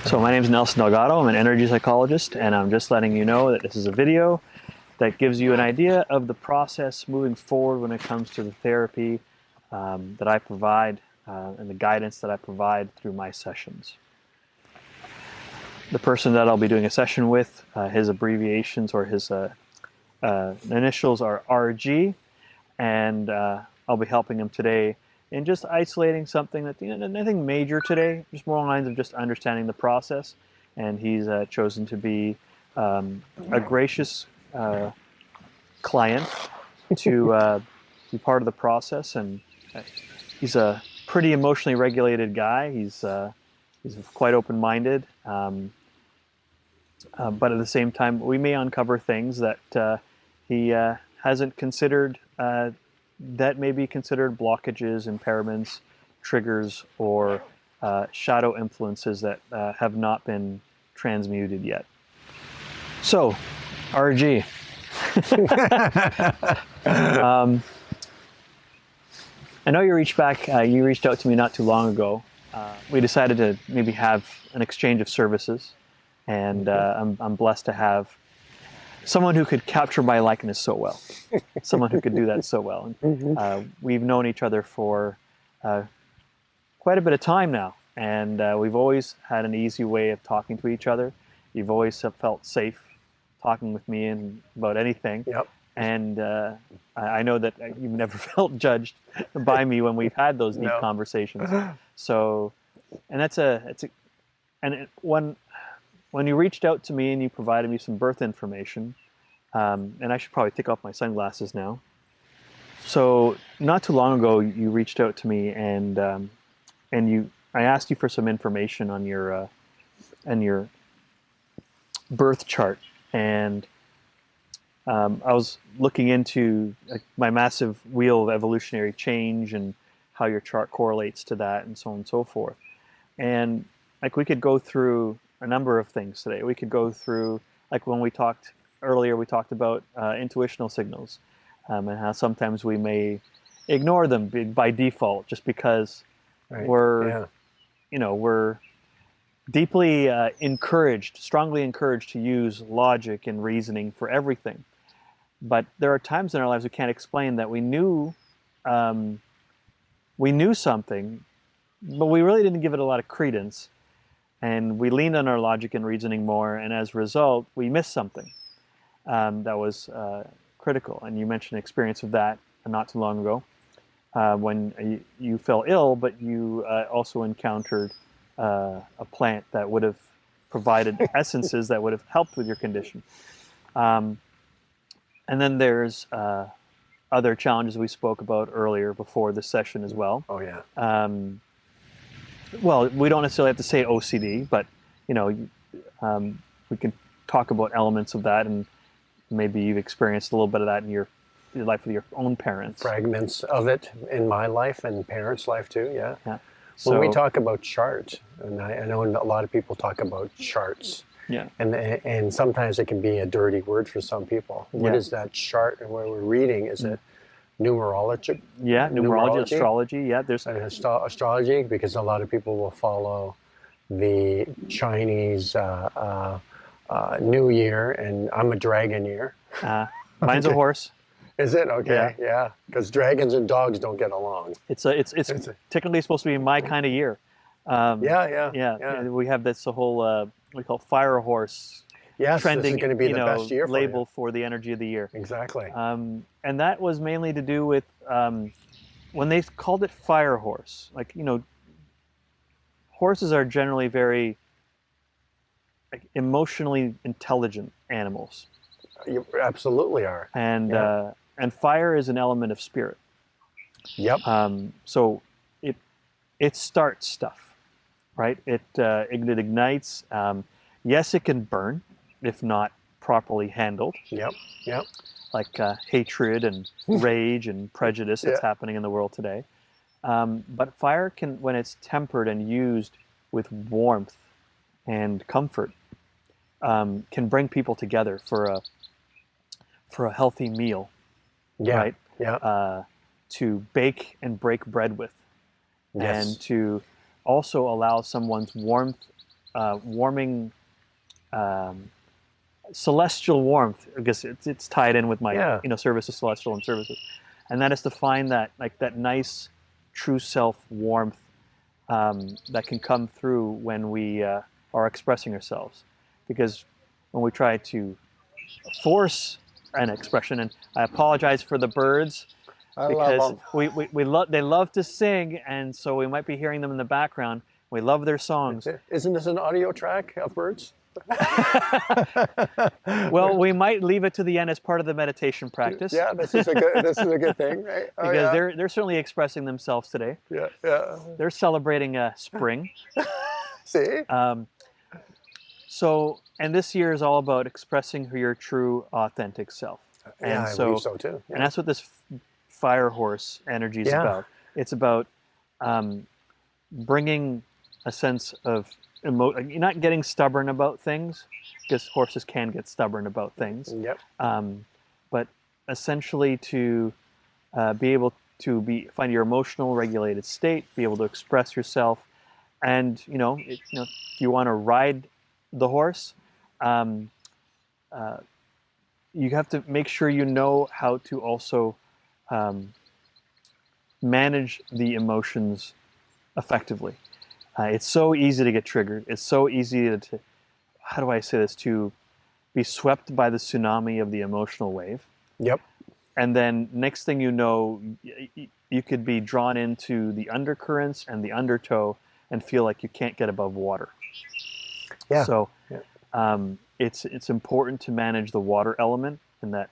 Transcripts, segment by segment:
So my name is ndelgado. I'm an energy psychologist, and I'm just letting you know that this is a video that gives you an idea of the process moving forward when it comes to the therapy that I provide and the guidance that I provide through my sessions. The person that I'll be doing a session with, his abbreviations or his initials are RG, and I'll be helping him today in just isolating something that, nothing major today, just more lines of just understanding the process. And he's chosen to be a gracious client to be part of the process. And he's a pretty emotionally regulated guy. He's quite open-minded, but at the same time, we may uncover things that he hasn't considered that may be considered blockages, impairments, triggers, or shadow influences that have not been transmuted yet. So, RG. I know you reached out to me not too long ago. We decided to maybe have an exchange of services, and I'm blessed to have someone who could capture my likeness so well, someone who could do that so well. And, we've known each other for quite a bit of time now, and we've always had an easy way of talking to each other. You've always felt safe talking with me and about anything. Yep. And I know that you've never felt judged by me when we've had those deep conversations. So, and when you reached out to me and you provided me some birth information, and I should probably take off my sunglasses now. So not too long ago, you reached out to me and I asked you for some information on your birth chart, and I was looking into my massive wheel of evolutionary change and how your chart correlates to that, and so on and so forth. And we could go through a number of things today. We could go through, like when we talked earlier, we talked about intuitional signals, and how sometimes we may ignore them by default just because we're deeply strongly encouraged to use logic and reasoning for everything. But there are times in our lives we can't explain that we knew something, but we really didn't give it a lot of credence. And we leaned on our logic and reasoning more, and as a result, we missed something that was critical. And you mentioned an experience of that not too long ago when you fell ill, but you also encountered a plant that would have provided essences that would have helped with your condition. And then there's other challenges we spoke about earlier before this session as well. Oh, yeah. Well, we don't necessarily have to say OCD, but we can talk about elements of that, and maybe you've experienced a little bit of that in your life with your own parents. Fragments of it in my life and parents' life too, yeah. So, when we talk about charts, and I know a lot of people talk about charts, and sometimes it can be a dirty word for some people. What is that chart, and what we're reading? Is it numerology? Yeah, numerology, astrology. Yeah, there's astrology, because a lot of people will follow the Chinese New Year, and I'm a dragon year. Mine's a horse. Is it? Okay, yeah. Because dragons and dogs don't get along. It's technically supposed to be my kind of year. Yeah. We have this whole we call fire horse. Yes, trending, this is going to be the best year label for the energy of the year. Exactly. And that was mainly to do with when they called it fire horse. Horses are generally very emotionally intelligent animals. You absolutely are. And fire is an element of spirit. Yep. So it starts stuff, right? It ignites. Yes, it can burn if not properly handled. Yep. Like hatred and rage and prejudice that's happening in the world today. But fire can, when it's tempered and used with warmth and comfort, can bring people together for a healthy meal, right? Yeah. To bake and break bread with, and to also allow someone's warmth warming, celestial warmth. I guess it's tied in with my Yeah. service to celestial and services, and that is to find that like that nice, true self warmth that can come through when we are expressing ourselves, because when we try to force an expression, and I apologize for the birds I love because them. they love to sing, and so we might be hearing them in the background. We love their songs. Isn't this an audio track of birds? Well, we might leave it to the end as part of the meditation practice. Yeah, this is a good thing, right? Oh, because yeah. they're certainly expressing themselves today. Yeah, yeah. They're celebrating spring. See? So, and this year is all about expressing your true, authentic self. Yeah, And I believe so too. Yeah. And that's what this fire horse energy is about. It's about bringing a sense of you're not getting stubborn about things, because horses can get stubborn about things. Yep. But essentially to be able to find your emotional regulated state, be able to express yourself, and if you want to ride the horse, you have to make sure you know how to also manage the emotions effectively. It's so easy to get triggered. It's so easy to, how do I say this, to be swept by the tsunami of the emotional wave. Yep. And then next thing you know, you could be drawn into the undercurrents and the undertow and feel like you can't get above water. Yeah. So it's important to manage the water element in that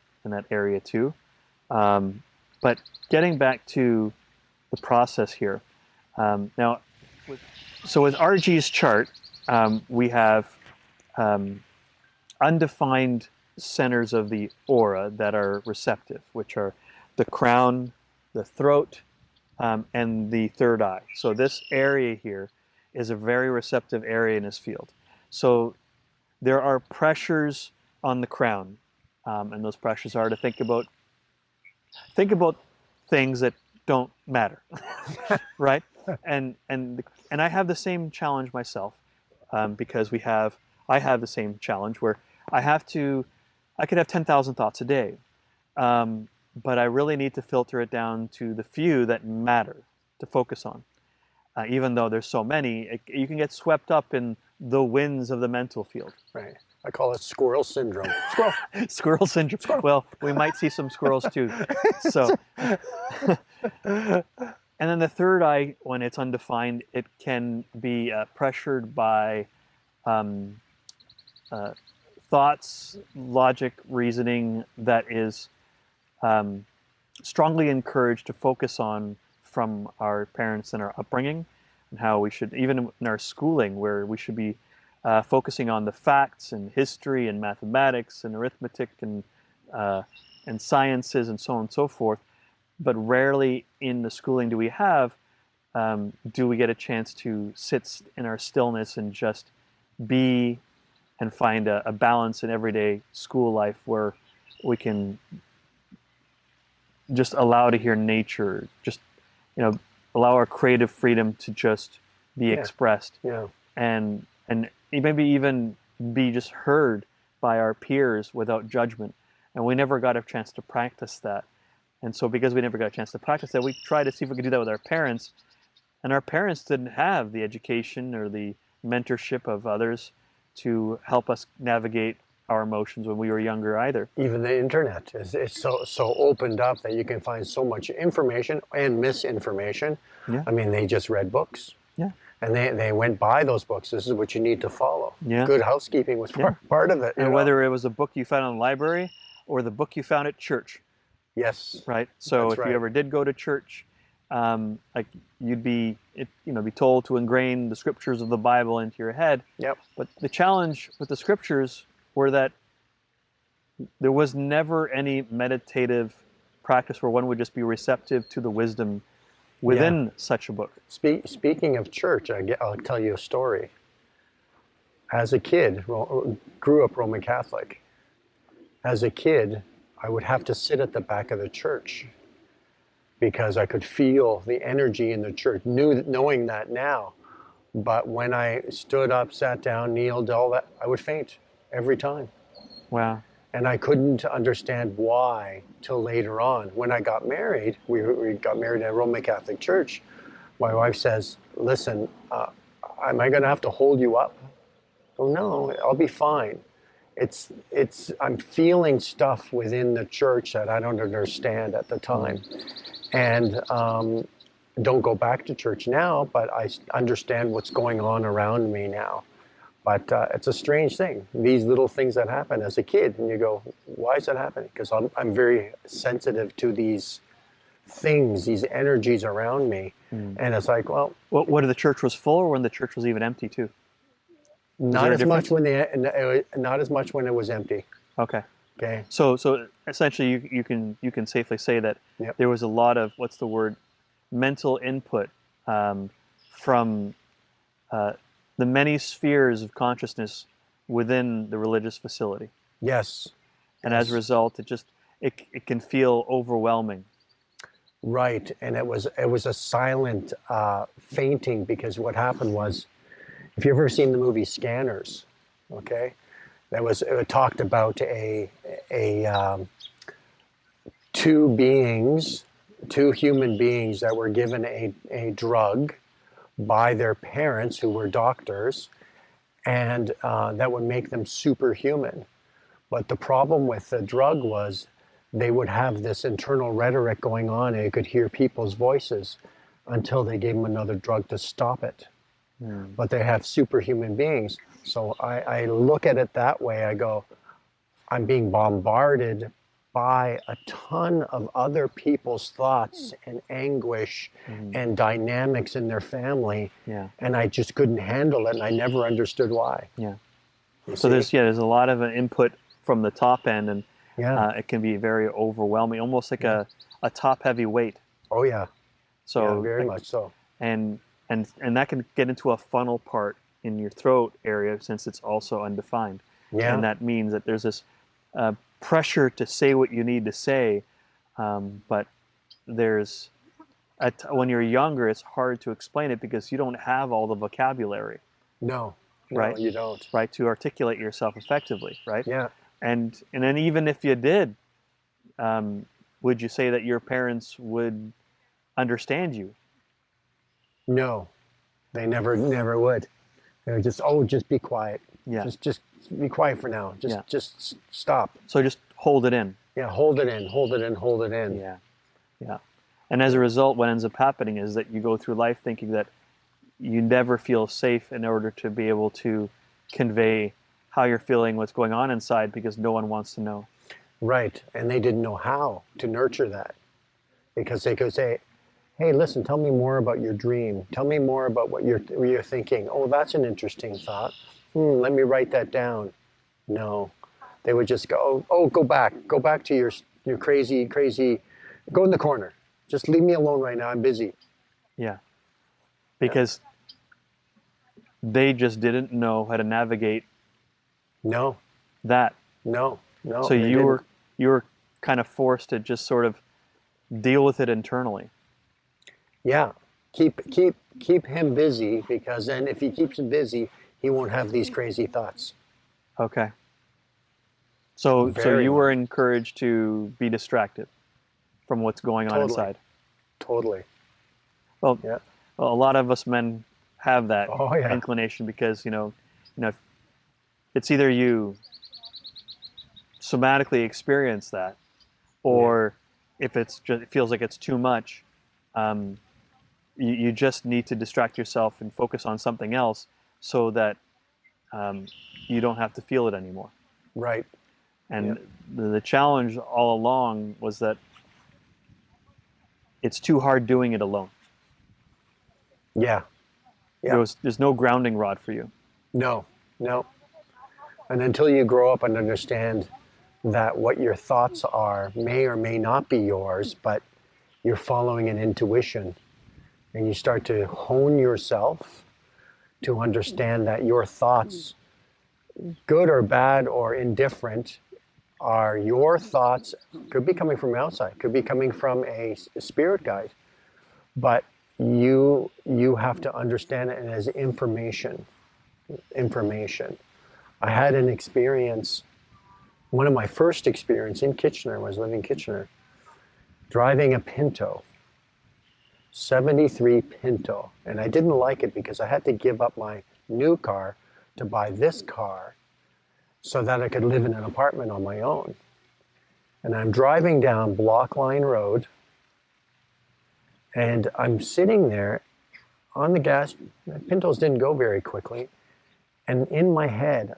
area too. But getting back to the process here, now, with RG's chart, we have undefined centers of the aura that are receptive, which are the crown, the throat, and the third eye. So this area here is a very receptive area in his field. So there are pressures on the crown, and those pressures are to think about things that don't matter, right? And I have the same challenge myself, because I have the same challenge where I could have 10,000 thoughts a day, but I really need to filter it down to the few that matter to focus on. Even though there's so many, you can get swept up in the winds of the mental field. Right. I call it squirrel syndrome. Squirrel. Squirrel syndrome. Squirrel. Well, we might see some squirrels too. So, and then the third eye, when it's undefined, it can be pressured by thoughts, logic, reasoning that is strongly encouraged to focus on from our parents and our upbringing, and how we should, even in our schooling, where we should be focusing on the facts and history and mathematics and arithmetic and sciences and so on and so forth. But rarely in the schooling do we get a chance to sit in our stillness and just be and find a balance in everyday school life where we can just allow to hear nature, just allow our creative freedom to just be expressed, and maybe even be just heard by our peers without judgment. And we never got a chance to practice that. And so because we never got a chance to practice that, we tried to see if we could do that with our parents. And our parents didn't have the education or the mentorship of others to help us navigate our emotions when we were younger either. Even the internet is so opened up that you can find so much information and misinformation. Yeah. I mean, they just read books. Yeah. And they went by those books. This is what you need to follow. Yeah. Good housekeeping was part of it. And whether it was a book you found in the library or the book you found at church. Yes. Right. So if you ever did go to church, like you'd be told to ingrain the scriptures of the Bible into your head. Yep. But the challenge with the scriptures were that there was never any meditative practice where one would just be receptive to the wisdom within such a book. Speaking of church, I'll tell you a story. As a kid, grew up Roman Catholic. As a kid, I would have to sit at the back of the church because I could feel the energy in the church, knowing that now. But when I stood up, sat down, kneeled, all that, I would faint every time. Wow. And I couldn't understand why till later on. When I got married, we got married in a Roman Catholic church. My wife says, listen, am I going to have to hold you up? Oh, no, I'll be fine. I'm feeling stuff within the church that I don't understand at the time. And don't go back to church now, but I understand what's going on around me now. But it's a strange thing, these little things that happen as a kid, and you go, why is that happening? Because I'm very sensitive to these things, these energies around me. And it's like, well, When the church was full, or when the church was even empty too? not as much when not as much when it was empty. Okay. Okay. So essentially, you can safely say that Yep. there was a lot of, what's the word, mental input from the many spheres of consciousness within the religious facility. Yes. And as a result, it can feel overwhelming. Right, and it was a silent fainting, because what happened was, if you've ever seen the movie Scanners, okay, it talked about two human beings that were given a drug by their parents who were doctors, and that would make them superhuman. But the problem with the drug was they would have this internal rhetoric going on, and you could hear people's voices until they gave them another drug to stop it. But they have superhuman beings. So I look at it that way. I go, I'm being bombarded by a ton of other people's thoughts and anguish and dynamics in their family. Yeah. And I just couldn't handle it, and I never understood why. Yeah. You So see? there's a lot of input from the top end, and Yeah. it can be very overwhelming, almost like a top-heavy weight. Oh yeah. So Yeah, very much so. and that can get into a funnel part in your throat area, since it's also undefined. Yeah. And that means that there's this pressure to say what you need to say, but there's when you're younger, it's hard to explain it because you don't have all the vocabulary. No, Right? you don't. Right, to articulate yourself effectively, right? Yeah. And then even if you did, would you say that your parents would understand you? No, they never would. They would just be quiet. Yeah. Just be quiet for now. Just stop. So just hold it in. Yeah, hold it in, hold it in, hold it in. Yeah. Yeah. And as a result, what ends up happening is that you go through life thinking that you never feel safe in order to be able to convey how you're feeling, what's going on inside, because no one wants to know. Right, and they didn't know how to nurture that, because they could say, hey, listen, tell me more about your dream. Tell me more about what you're thinking. Oh, that's an interesting thought. Let me write that down. No, they would just go, oh, go back to your crazy, go in the corner. Just leave me alone right now. I'm busy. Yeah. Because they just didn't know how to navigate No, that. no. So you were kind of forced to just sort of deal with it internally. Yeah, keep him busy, because then if he keeps him busy, he won't have these crazy thoughts. Okay. So Very you were much. encouraged to be distracted from what's going on inside. Totally. Well, Yeah. a lot of us men have that Oh, yeah. inclination, because it's either you somatically experience that, or if it feels like it's too much, you just need to distract yourself and focus on something else so that you don't have to feel it anymore. Right. And the challenge all along was that it's too hard doing it alone. Yeah. Yeah. There's no grounding rod for you. No. And until you grow up and understand that what your thoughts are may or may not be yours, but you're following an intuition, and you start to hone yourself to understand that your thoughts, good or bad or indifferent, are your thoughts. Could be coming from outside, could be coming from a spirit guide, but you have to understand it as information. I had an experience, one of my first experience in Kitchener, I was living in Kitchener, driving a Pinto, 73 Pinto. And I didn't like it because I had to give up my new car to buy this car so that I could live in an apartment on my own. And I'm driving down Block Line Road, and I'm sitting there on the gas. Pintos didn't go very quickly. And in my head,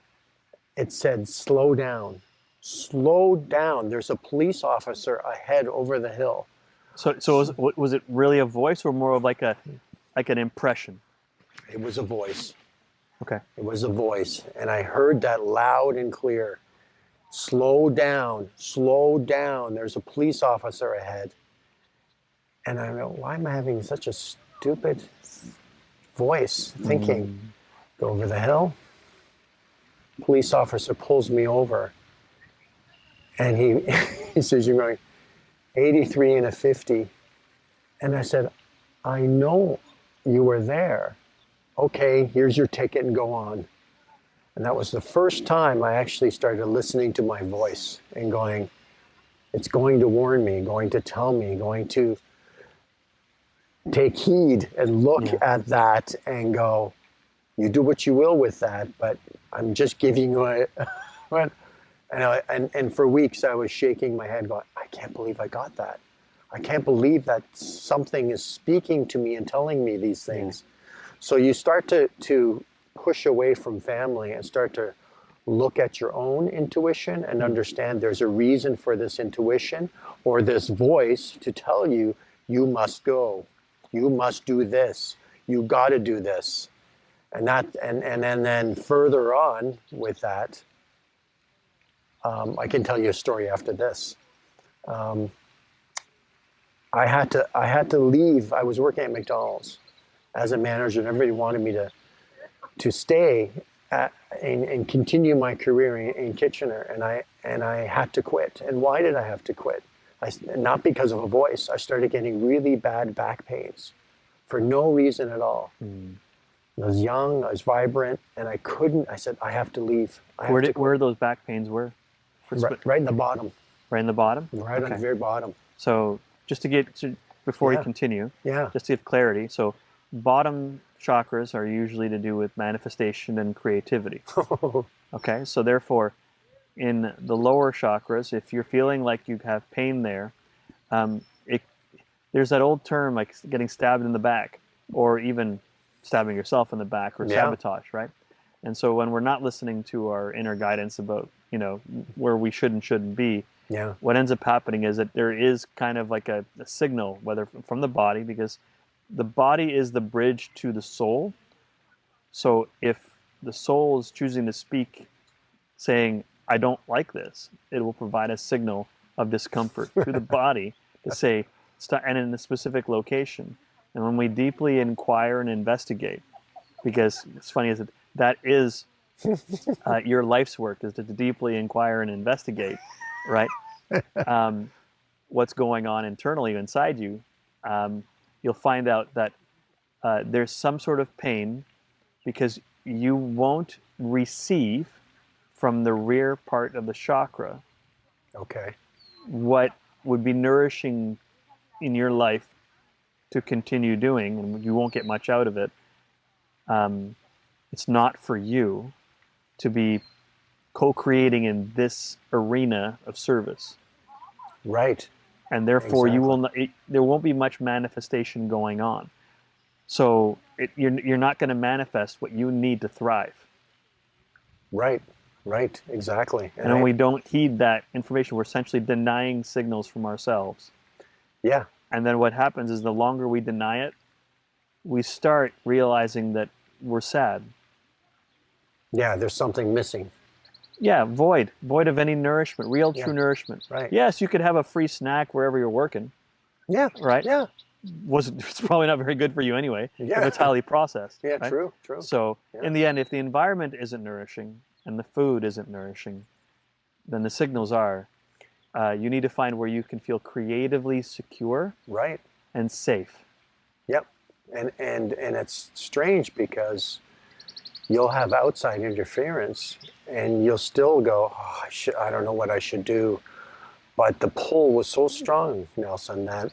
it said, slow down. Slow down. There's a police officer ahead over the hill. So was it really a voice or more of like an impression? It was a voice. Okay. It was a voice. And I heard that loud and clear. Slow down. Slow down. There's a police officer ahead. And I go, why am I having such a stupid voice? Thinking, go over the hill. Police officer pulls me over. And he says, you're going 83 and a 50. And I said, I know you were there. Okay, here's your ticket and go on. And that was the first time I actually started listening to my voice and going, it's going to warn me, going to tell me, going to take heed and look at that and go, you do what you will with that, but I'm just giving you a... And for weeks I was shaking my head going, I can't believe I got that. I can't believe that something is speaking to me and telling me these things. So you start to push away from family and start to look at your own intuition and understand there's a reason for this intuition or this voice to tell you, you must go, you must do this, you got to do this. And then further on with that, I can tell you a story after this. I had to leave. I was working at McDonald's as a manager, and everybody wanted me to stay and continue my career in Kitchener, and I had to quit. And why did I have to quit? Not because of a voice. I started getting really bad back pains for no reason at all. I was young, I was vibrant, and I couldn't. I said, I have to leave. Where those back pains were? Right in the bottom. Right in the bottom? Right on the very bottom. So just to before you continue, just to give clarity, so bottom chakras are usually to do with manifestation and creativity. Okay, so therefore, in the lower chakras, if you're feeling like you have pain there, there's that old term like getting stabbed in the back, or even stabbing yourself in the back, or sabotage, right? And so when we're not listening to our inner guidance about, where we should and shouldn't be, what ends up happening is that there is kind of like a signal, whether from the body, because the body is the bridge to the soul. So if the soul is choosing to speak, saying, I don't like this, it will provide a signal of discomfort to the body to say, and in a specific location. And when we deeply inquire and investigate, because it's funny, is that is your life's work, is to deeply inquire and investigate, right? What's going on internally inside you, you'll find out that there's some sort of pain because you won't receive from the rear part of the chakra what would be nourishing in your life to continue doing, and you won't get much out of it. It's not for you to be co-creating in this arena of service. Right. And therefore you will not, there won't be much manifestation going on. So you're not going to manifest what you need to thrive. Right. Right. Exactly. And when we don't heed that information, we're essentially denying signals from ourselves. Yeah. And then what happens is the longer we deny it, we start realizing that we're sad. Yeah, there's something missing. Yeah, void of any nourishment, real true nourishment. Right. Yes, you could have a free snack wherever you're working. Yeah. Right? Yeah. It's probably not very good for you anyway, if it's highly processed. Yeah, right? true. So in the end, if the environment isn't nourishing and the food isn't nourishing, then the signals are, you need to find where you can feel creatively secure and safe. Yep. And it's strange because you'll have outside interference and you'll still go, oh, I don't know what I should do. But the pull was so strong, Nelson, that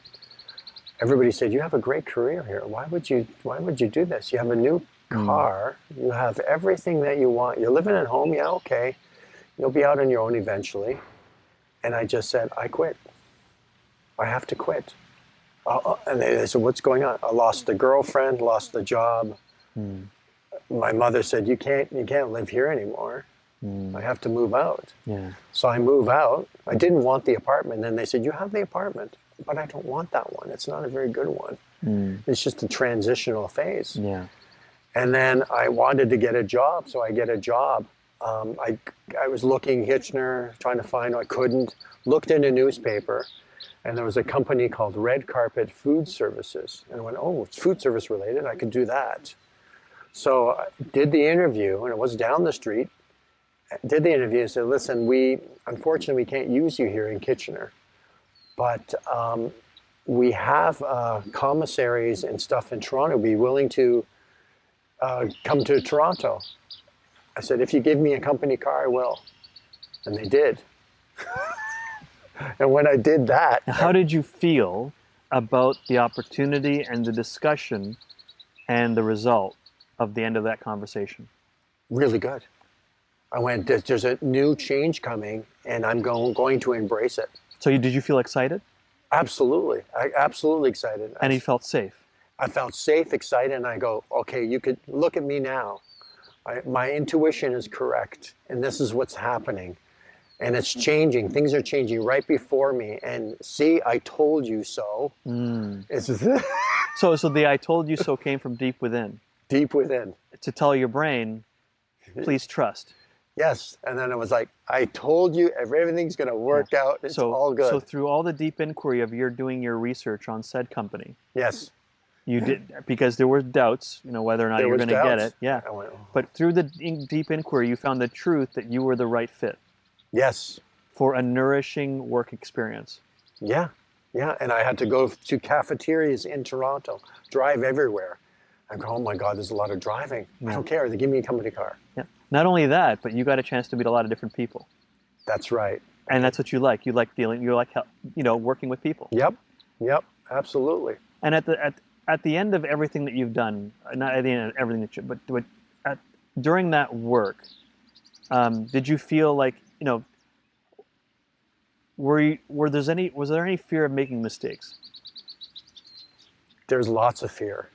everybody said, you have a great career here. Why would you do this? You have a new car. You have everything that you want. You're living at home. Yeah, okay. You'll be out on your own eventually. And I just said, I quit. I have to quit. And they said, what's going on? I lost the girlfriend, lost the job. My mother said, you can't live here anymore. I have to move out. Yeah. So I move out. I didn't want the apartment. Then they said, you have the apartment, but I don't want that one. It's not a very good one. It's just a transitional phase. Yeah. And then I wanted to get a job, so I get a job. I was looking Kitchener, trying to find, I couldn't. Looked in a newspaper, and there was a company called Red Carpet Food Services. And I went, oh, it's food service related, I could do that. So I did the interview, and it was down the street. Did the interview and said, listen, unfortunately, we can't use you here in Kitchener, but we have commissaries and stuff in Toronto. Be willing to come to Toronto. I said, if you give me a company car, I will. And they did. And when I did that... How did you feel about the opportunity and the discussion and the result of the end of that conversation? Really good. I went, there's a new change coming, and I'm going to embrace it. So did you feel excited? Absolutely. Absolutely excited. And you felt safe? I felt safe, excited, and I go, okay, you could look at me now. My intuition is correct, and this is what's happening. And it's changing. Things are changing right before me. And see, I told you so. So the I told you so came from deep within. Deep within. To tell your brain, please trust. Yes, and then it was like, I told you everything's going to work out. It's all good. So through all the deep inquiry of doing your research on said company. Yes. You did, because there were doubts, whether or not you were going to get it. Yeah. Went, oh. But through the deep inquiry, you found the truth that you were the right fit. Yes. For a nourishing work experience. Yeah. Yeah. And I had to go to cafeterias in Toronto, drive everywhere. I go, oh my God, there's a lot of driving. I don't care. They give me a company car. Yeah. Not only that, but you got a chance to meet a lot of different people. That's right. And that's what you like. You like working with people. Yep. Yep. Absolutely. And at the end of everything that you've done, not at the end of everything that but during that work, did you feel like, was there any fear of making mistakes? There's lots of fear.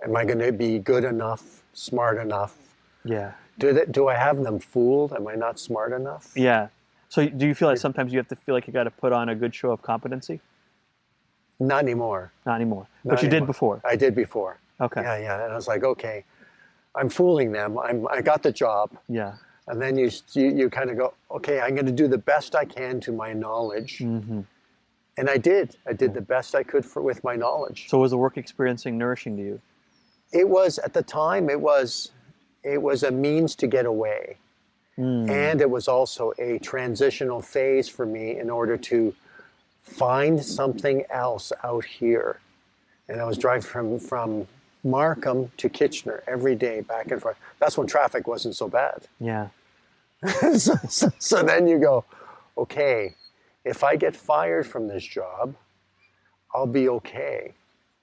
Am I going to be good enough, smart enough? Yeah. Do I have them fooled? Am I not smart enough? Yeah. So do you feel like sometimes you have to feel like you got to put on a good show of competency? Not anymore. Not anymore. But you did before. I did before. Okay. Yeah, yeah. And I was like, okay, I'm fooling them. I got the job. Yeah. And then you kind of go, okay, I'm going to do the best I can to my knowledge. Mm-hmm. And I did. I did the best I could with my knowledge. So was the work experiencing nourishing to you? It was, at the time, it was a means to get away. And it was also a transitional phase for me in order to find something else out here. And I was driving from Markham to Kitchener every day, back and forth. That's when traffic wasn't so bad. Yeah. So then you go, okay, if I get fired from this job, I'll be okay.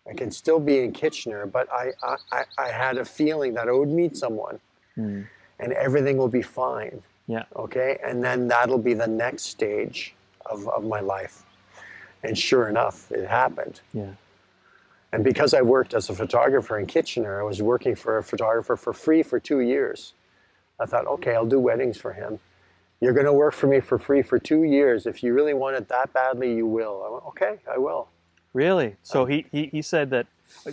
I can still be in Kitchener, but I had a feeling that I would meet someone and everything will be fine. Yeah. Okay. And then that'll be the next stage of my life. And sure enough, it happened. Yeah. And because I worked as a photographer in Kitchener, I was working for a photographer for free for 2 years. I thought, okay, I'll do weddings for him. You're going to work for me for free for 2 years. If you really want it that badly, you will. I went, okay, I will. Really? So he said that,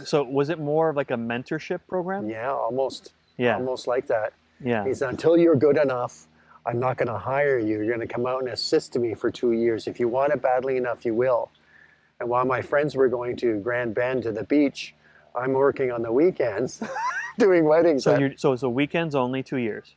so was it more of like a mentorship program? Yeah, almost. Yeah. Almost like that. Yeah. He said, until you're good enough, I'm not going to hire you. You're going to come out and assist me for 2 years. If you want it badly enough, you will. And while my friends were going to Grand Bend to the beach, I'm working on the weekends doing weddings. So it's a weekends only, 2 years?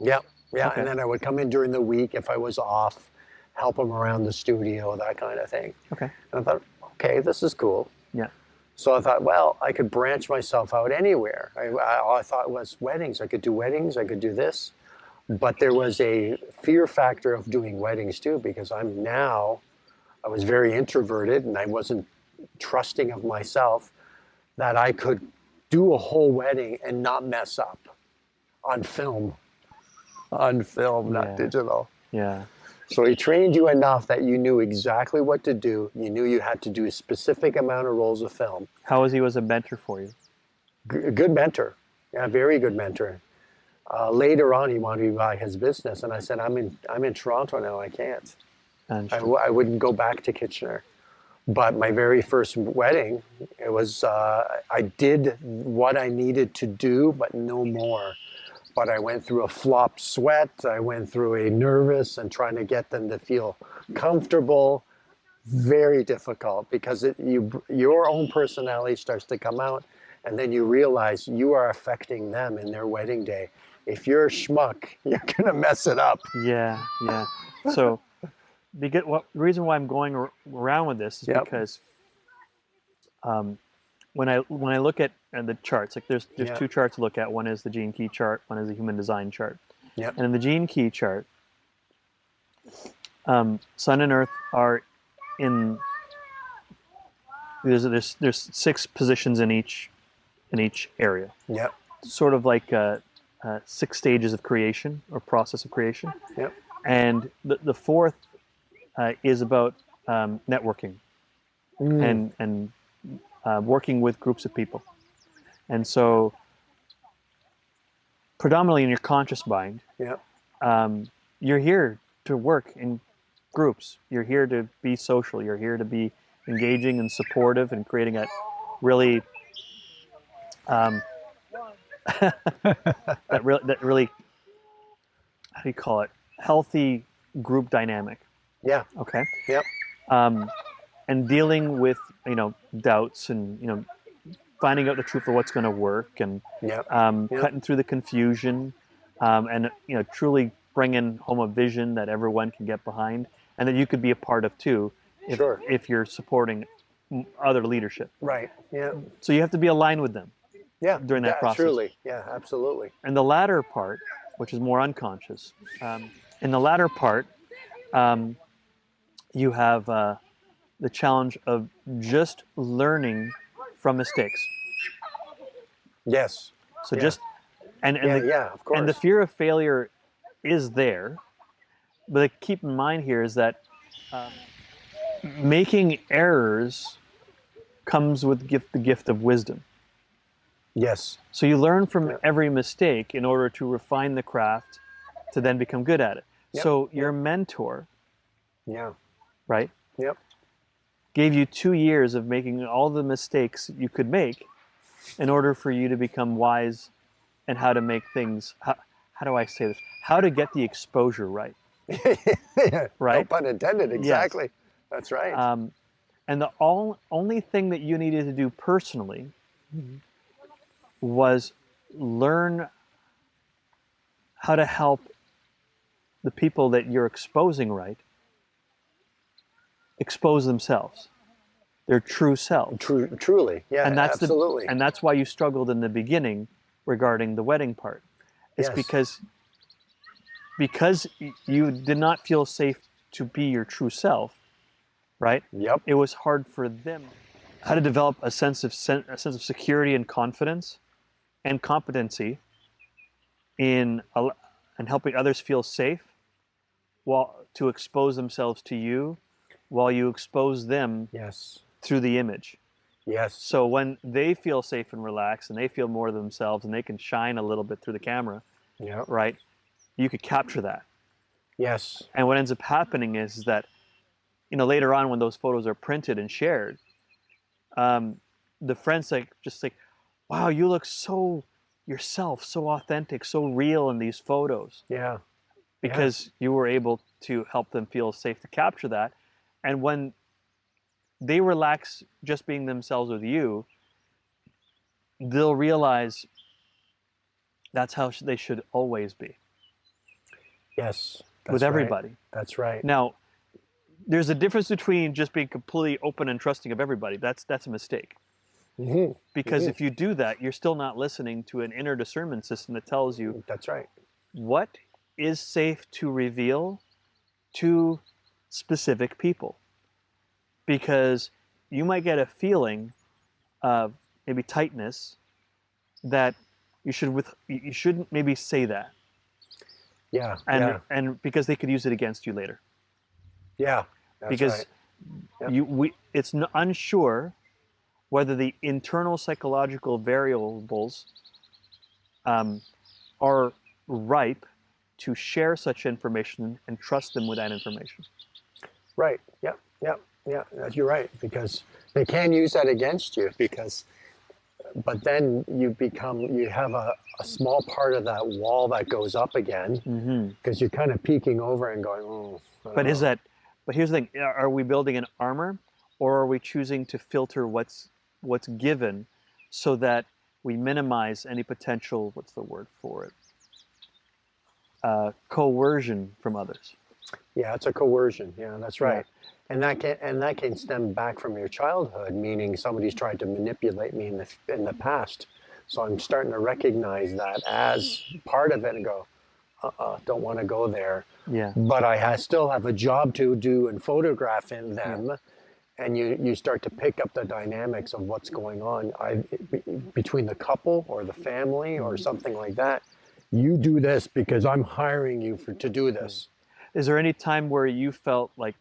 Yeah, yeah. Okay. And then I would come in during the week if I was off, help them around the studio, that kind of thing. Okay. And I thought, okay, this is cool. Yeah. So I thought, well, I could branch myself out anywhere. All I thought was weddings. I could do weddings. I could do this. But there was a fear factor of doing weddings too, because I was very introverted and I wasn't trusting of myself that I could do a whole wedding and not mess up on film. On film, not digital. Yeah. So he trained you enough that you knew exactly what to do. You knew you had to do a specific amount of rolls of film. How was he as a mentor for you? Good mentor. Yeah, very good mentor. Later on, he wanted me to buy his business, and I said, I'm in Toronto now. I can't. I wouldn't go back to Kitchener. But my very first wedding, it was I did what I needed to do, but no more. But I went through a flop sweat. I went through a nervous and trying to get them to feel comfortable. Very difficult because your own personality starts to come out, and then you realize you are affecting them in their wedding day. If you're a schmuck, you're gonna mess it up. Yeah, yeah. So, the reason why I'm going around with this is because when I look at the charts, like there's two charts to look at. One is the gene key chart. One is the human design chart. And in the gene key chart, Sun and Earth are in. There's 6 positions in each area. Yep. Sort of like 6 stages of creation or process of creation. Yep. And the 4th is about networking and working with groups of people. And so, predominantly in your conscious mind, you're here to work in groups. You're here to be social. You're here to be engaging and supportive and creating a really that really, how do you call it, healthy group dynamic. Yeah. Okay. Yep. And dealing with doubts and finding out the truth of what's going to work and cutting through the confusion and truly bringing home a vision that everyone can get behind and that you could be a part of too if you're supporting other leadership. Right. Yeah. So you have to be aligned with them. Yeah. During that process. Truly. Yeah. Absolutely. And the latter part, which is more unconscious, in the latter part, you have the challenge of just learning from mistakes. Yes. So just of course. And the fear of failure is there, but keep in mind here is that making errors comes with the gift of wisdom. Yes. So you learn from every mistake in order to refine the craft to then become good at it. Yep. So your mentor, right? Yep. Gave you 2 years of making all the mistakes you could make in order for you to become wise and how to make things, how do I say this? How to get the exposure right. Right? No pun intended, exactly. Yes. That's right. And the only thing that you needed to do personally was learn how to help the people that you're exposing expose themselves, their true self. Truly, yeah, and that's absolutely. And that's why you struggled in the beginning regarding the wedding part. It's because you did not feel safe to be your true self, right? Yep. It was hard for them. How to develop a sense of security and confidence and competency in helping others feel safe, while to expose themselves to you, while you expose them through the image. Yes. So when they feel safe and relaxed and they feel more of themselves and they can shine a little bit through the camera, right? You could capture that. Yes. And what ends up happening is that, later on when those photos are printed and shared, the friends just like, wow, you look so yourself, so authentic, so real in these photos. Yeah. Because you were able to help them feel safe to capture that. And when they relax just being themselves with you, they'll realize that's how they should always be. Yes. With everybody. Right. That's right. Now, there's a difference between just being completely open and trusting of everybody. That's a mistake. Because if you do that, you're still not listening to an inner discernment system that tells you That's right. what is safe to reveal to specific people. Because you might get a feeling of maybe tightness that you shouldn't maybe say that. Yeah, And because they could use it against you later. yeah. That's because right. Yep. it's unsure whether the internal psychological variables are ripe to share such information and trust them with that information. Right. Yep. Yep. Yeah. You're right, because they can use that against you, but then you have a small part of that wall that goes up again, because you're kind of peeking over and going, oh. But here's the thing: are we building an armor, or are we choosing to filter what's given, so that we minimize any potential, what's the word for it? Coercion from others. Yeah, it's a coercion. Yeah, that's right. Yeah. And that can stem back from your childhood, meaning somebody's tried to manipulate me in the past. So I'm starting to recognize that as part of it and go, don't want to go there. Yeah. But I still have a job to do and photograph in them. Yeah. And you start to pick up the dynamics of what's going on between the couple or the family or something like that. You do this because I'm hiring you to do this. Is there any time where you felt like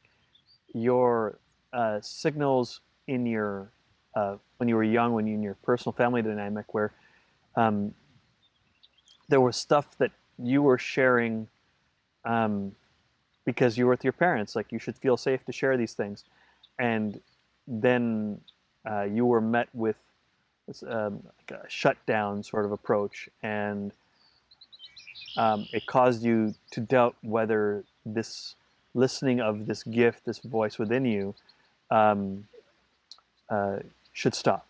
your signals in your when you were young, when you in your personal family dynamic, where there was stuff that you were sharing because you were with your parents, like you should feel safe to share these things, and then you were met with like a shutdown sort of approach, and it caused you to doubt whether this listening of this gift, this voice within you, should stop?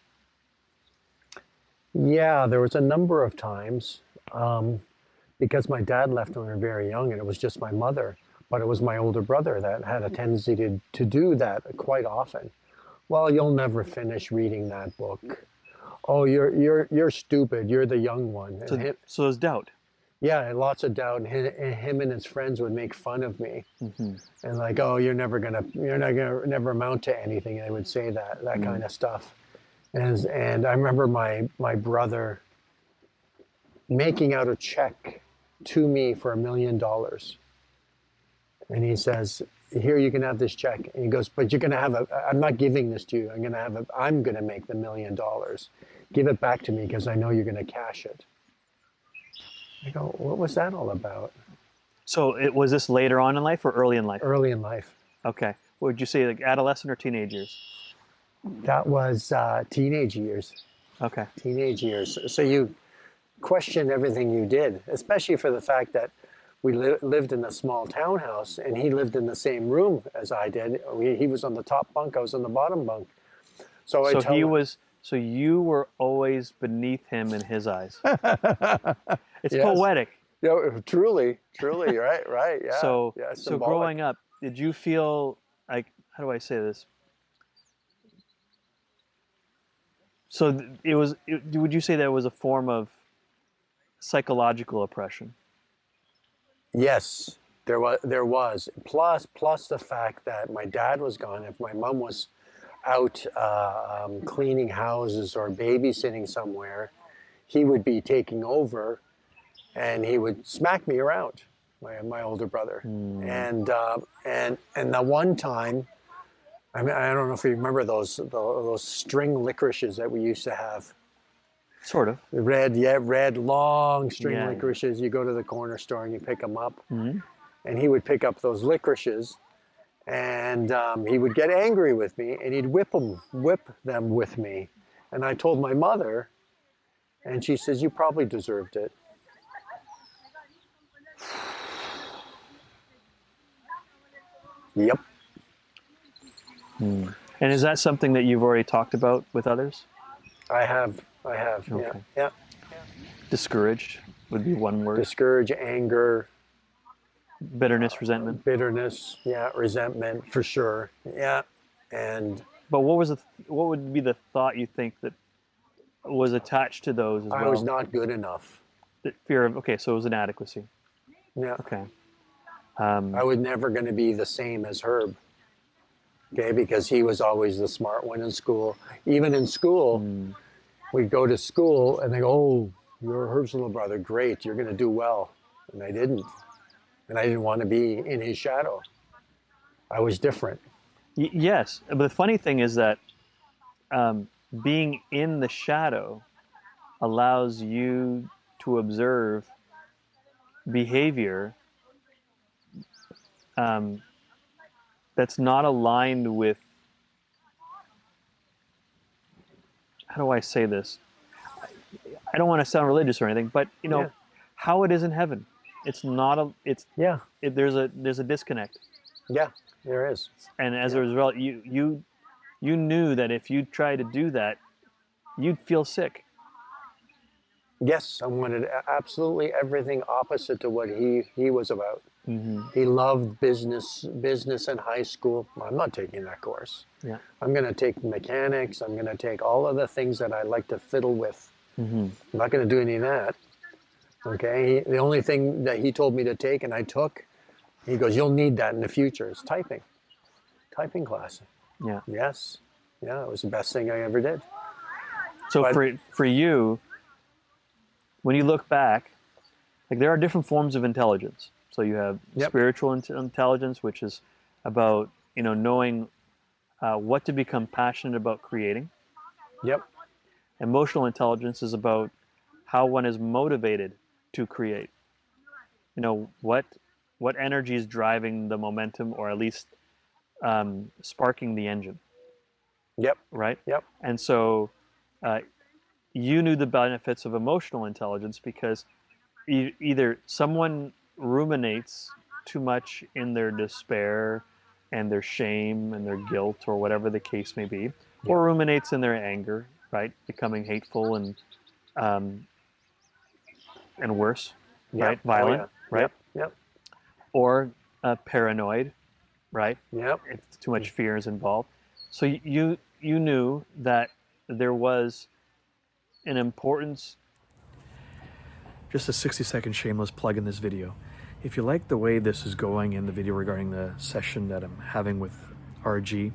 Yeah, there was a number of times, because my dad left when we were very young, and it was just my mother. But it was my older brother that had a tendency to do that quite often. Well, you'll never finish reading that book. Oh, you're stupid. You're the young one. So there's doubt. Yeah, lots of doubt. And him and his friends would make fun of me, and like, oh, you're not gonna never amount to anything. And they would say that kind of stuff. And I remember my brother making out a check to me for $1 million, and he says, "Here, you can have this check." And he goes, "But you're gonna have I'm not giving this to you. I'm gonna make the $1 million. Give it back to me because I know you're gonna cash it." I go, what was that all about? So was this later on in life or early in life? Early in life. Okay. What would you say, like adolescent or teenage years? That was teenage years. Okay. Teenage years. So you question everything you did, especially for the fact that we lived in a small townhouse, and he lived in the same room as I did. He was on the top bunk, I was on the bottom bunk. So you were always beneath him in his eyes. It's yes. Poetic. Yeah, truly, right, yeah. So, yeah, so growing up, did you feel like, how do I say this? So would you say that was a form of psychological oppression? Yes, there was. Plus the fact that my dad was gone. If my mom was out cleaning houses or babysitting somewhere, he would be taking over, and he would smack me around, my older brother. And the one time, I mean, I don't know if you remember those string licorices that we used to have. Sort of. Red long string licorices. You go to the corner store and you pick them up. And he would pick up those licorices, and he would get angry with me, and he'd whip them with me. And I told my mother, and she says, "You probably deserved it." Yep. And is that something that you've already talked about with others? I have. Okay. Yeah. Discouraged would be one word. Discourage, anger, bitterness, resentment. Bitterness, yeah, resentment for sure, yeah. And but what would be the thought you think that was attached to those as I well. was not good enough. The fear of, okay, so it was inadequacy. Yeah. Okay. I was never going to be the same as Herb. Okay, because he was always the smart one in school. Even in school, we'd go to school and they go, "Oh, you're Herb's little brother. Great, you're going to do well." And I didn't. And I didn't want to be in his shadow. I was different. Yes, but the funny thing is that being in the shadow allows you to observe behavior um, that's not aligned with, how do I say this? I don't want to sound religious or anything, but you know, Yeah. how it is in heaven. It's not a. Yeah. There's a disconnect, Yeah, there is. and as Yeah. a result, you knew that if you tried to do that, you'd feel sick. Yes, I wanted absolutely everything opposite to what he was about. Mm-hmm. He loved business in high school. I'm not taking that course. Yeah. I'm going to take mechanics. I'm going to take all of the things that I like to fiddle with. Mm-hmm. I'm not going to do any of that. Okay. The only thing that he told me to take and I took, he goes, "You'll need that in the future," is typing class. Yeah. Yes. Yeah, it was the best thing I ever did. So But for you, when you look back, like there are different forms of intelligence. So you have yep, spiritual intelligence, which is about knowing what to become passionate about creating. yep, Emotional intelligence is about how one is motivated to create. What energy is driving the momentum, or at least sparking the engine, yep, right? yep, And so uh, you knew the benefits of emotional intelligence because either someone ruminates too much in their despair and their shame and their guilt or whatever the case may be, yep, or ruminates in their anger, right, becoming hateful um, and worse, yep. right, Oh violent, yeah. right, Yep, yep, or paranoid, right, yep. if too much fear is involved. So you knew that there was an importance. Just a 60-second shameless plug in this video. If you like the way this is going in the video regarding the session that I'm having with RG,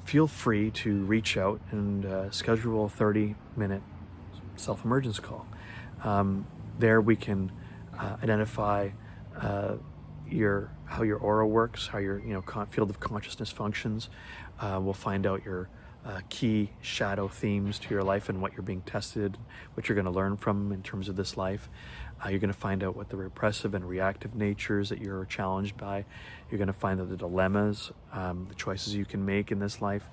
feel free to reach out and schedule a 30-minute self-emergence call. There we can identify how your aura works, how your field of consciousness functions. We'll find out your key shadow themes to your life and what you're being tested, what you're going to learn from in terms of this life. You're going to find out what the repressive and reactive natures that you're challenged by. You're going to find out the dilemmas, the choices you can make in this life.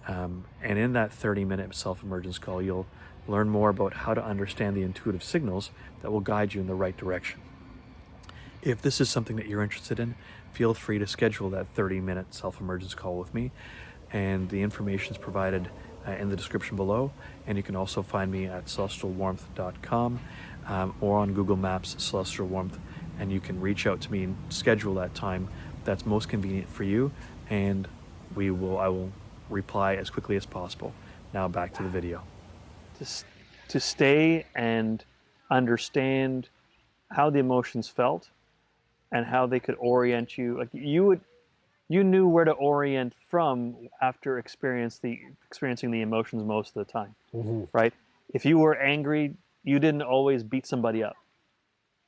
And in that 30-minute self-emergence call, you'll learn more about how to understand the intuitive signals that will guide you in the right direction. If this is something that you're interested in, feel free to schedule that 30-minute self-emergence call with me. And the information is provided in the description below. And you can also find me at celestialwarmth.com or on Google Maps, Celestial Warmth. And you can reach out to me and schedule that time that's most convenient for you. And I will reply as quickly as possible. Now back to the video. To stay and understand how the emotions felt and how they could orient you. Like you knew where to orient from after experiencing the emotions most of the time, right? If you were angry, you didn't always beat somebody up,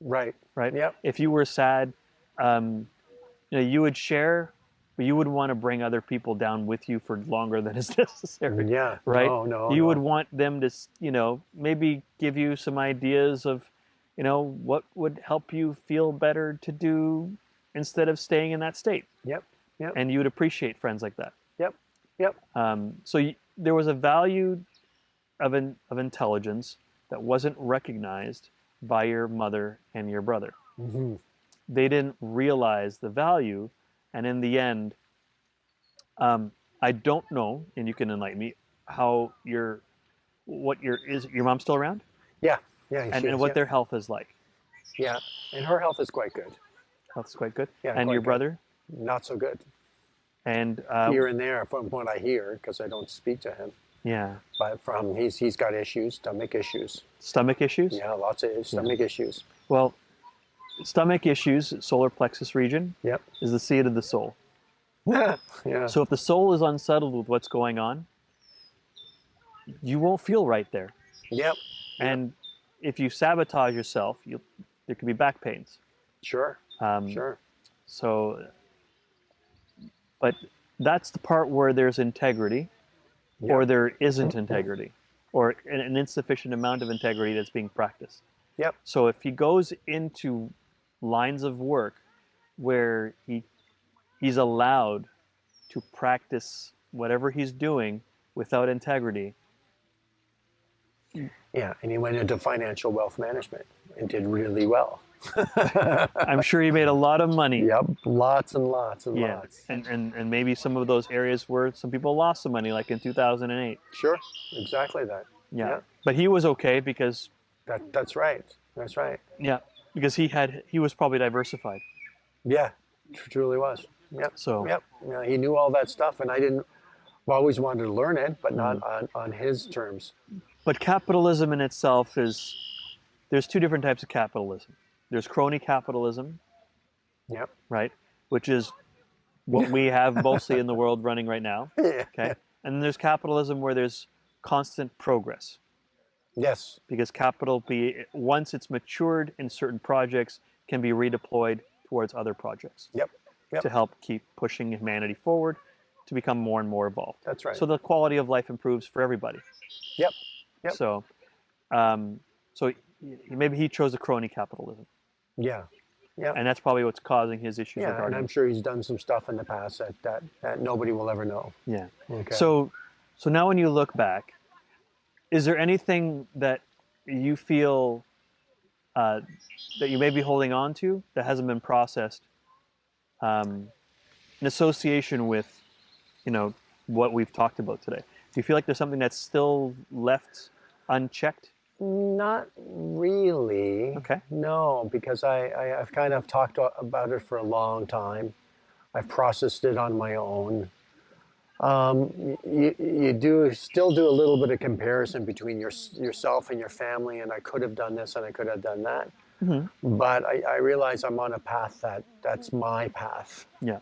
Right. right? Yep. If you were sad, you would share, but you wouldn't want to bring other people down with you for longer than is necessary, Yeah. right? No. You would want them to, maybe give you some ideas of, what would help you feel better to do instead of staying in that state. Yep. Yep. And you would appreciate friends like that. Yep. Yep. So there was a value of intelligence that wasn't recognized by your mother and your brother. Mm-hmm. They didn't realize the value, and in the end, I don't know, and you can enlighten me, is your mom still around? Yeah. Yeah. And what their health is like. Yeah. And her health is quite good. Health is quite good. Yeah. And quite your good. brother? Not so good. And Here and there, from what I hear, because I don't speak to him. Yeah. But he's got issues, stomach issues. Stomach issues? Yeah, lots of stomach issues. Well, stomach issues, solar plexus region, Yep. is the seat of the soul. Yeah. So if the soul is unsettled with what's going on, you won't feel right there. Yep. And if you sabotage yourself, there could be back pains. Sure. Um, Sure. So, but that's the part where there's integrity, Yep. or there isn't integrity, or an insufficient amount of integrity that's being practiced. Yep. So if he goes into lines of work where he's allowed to practice whatever he's doing without integrity. Yeah, and he went into financial wealth management and did really well. I'm sure he made a lot of money. Yep, lots and lots and lots. And maybe some of those areas where some people lost some money, like in 2008. Sure, exactly that. Yeah. But he was okay because that's right. That's right. Yeah, because he was probably diversified. Yeah, truly was. Yep. So yep. Yeah, he knew all that stuff, and I didn't. Well, always wanted to learn it, but not on his terms. But capitalism in itself there's two different types of capitalism. There's crony capitalism. Yep. Right, which is what we have mostly in the world running right now. Yeah. Okay, and then there's capitalism where there's constant progress. Yes. Because capital, once it's matured in certain projects, can be redeployed towards other projects. Yep. Yep. To help keep pushing humanity forward to become more and more evolved. That's right. So the quality of life improves for everybody. Yep. Yep. So, so maybe he chose a crony capitalism. Yeah. Yeah. And that's probably what's causing his issues. Yeah, and I'm sure he's done some stuff in the past that nobody will ever know. Yeah. Okay. So now when you look back, is there anything that you feel that you may be holding on to that hasn't been processed in association with, what we've talked about today? Do you feel like there's something that's still left unchecked? Not really. Okay. No, because I've kind of talked about it for a long time. I've processed it on my own. You still do a little bit of comparison between yourself and your family, and I could have done this and I could have done that. Mm-hmm. But I realize I'm on a path that's my path. Yeah.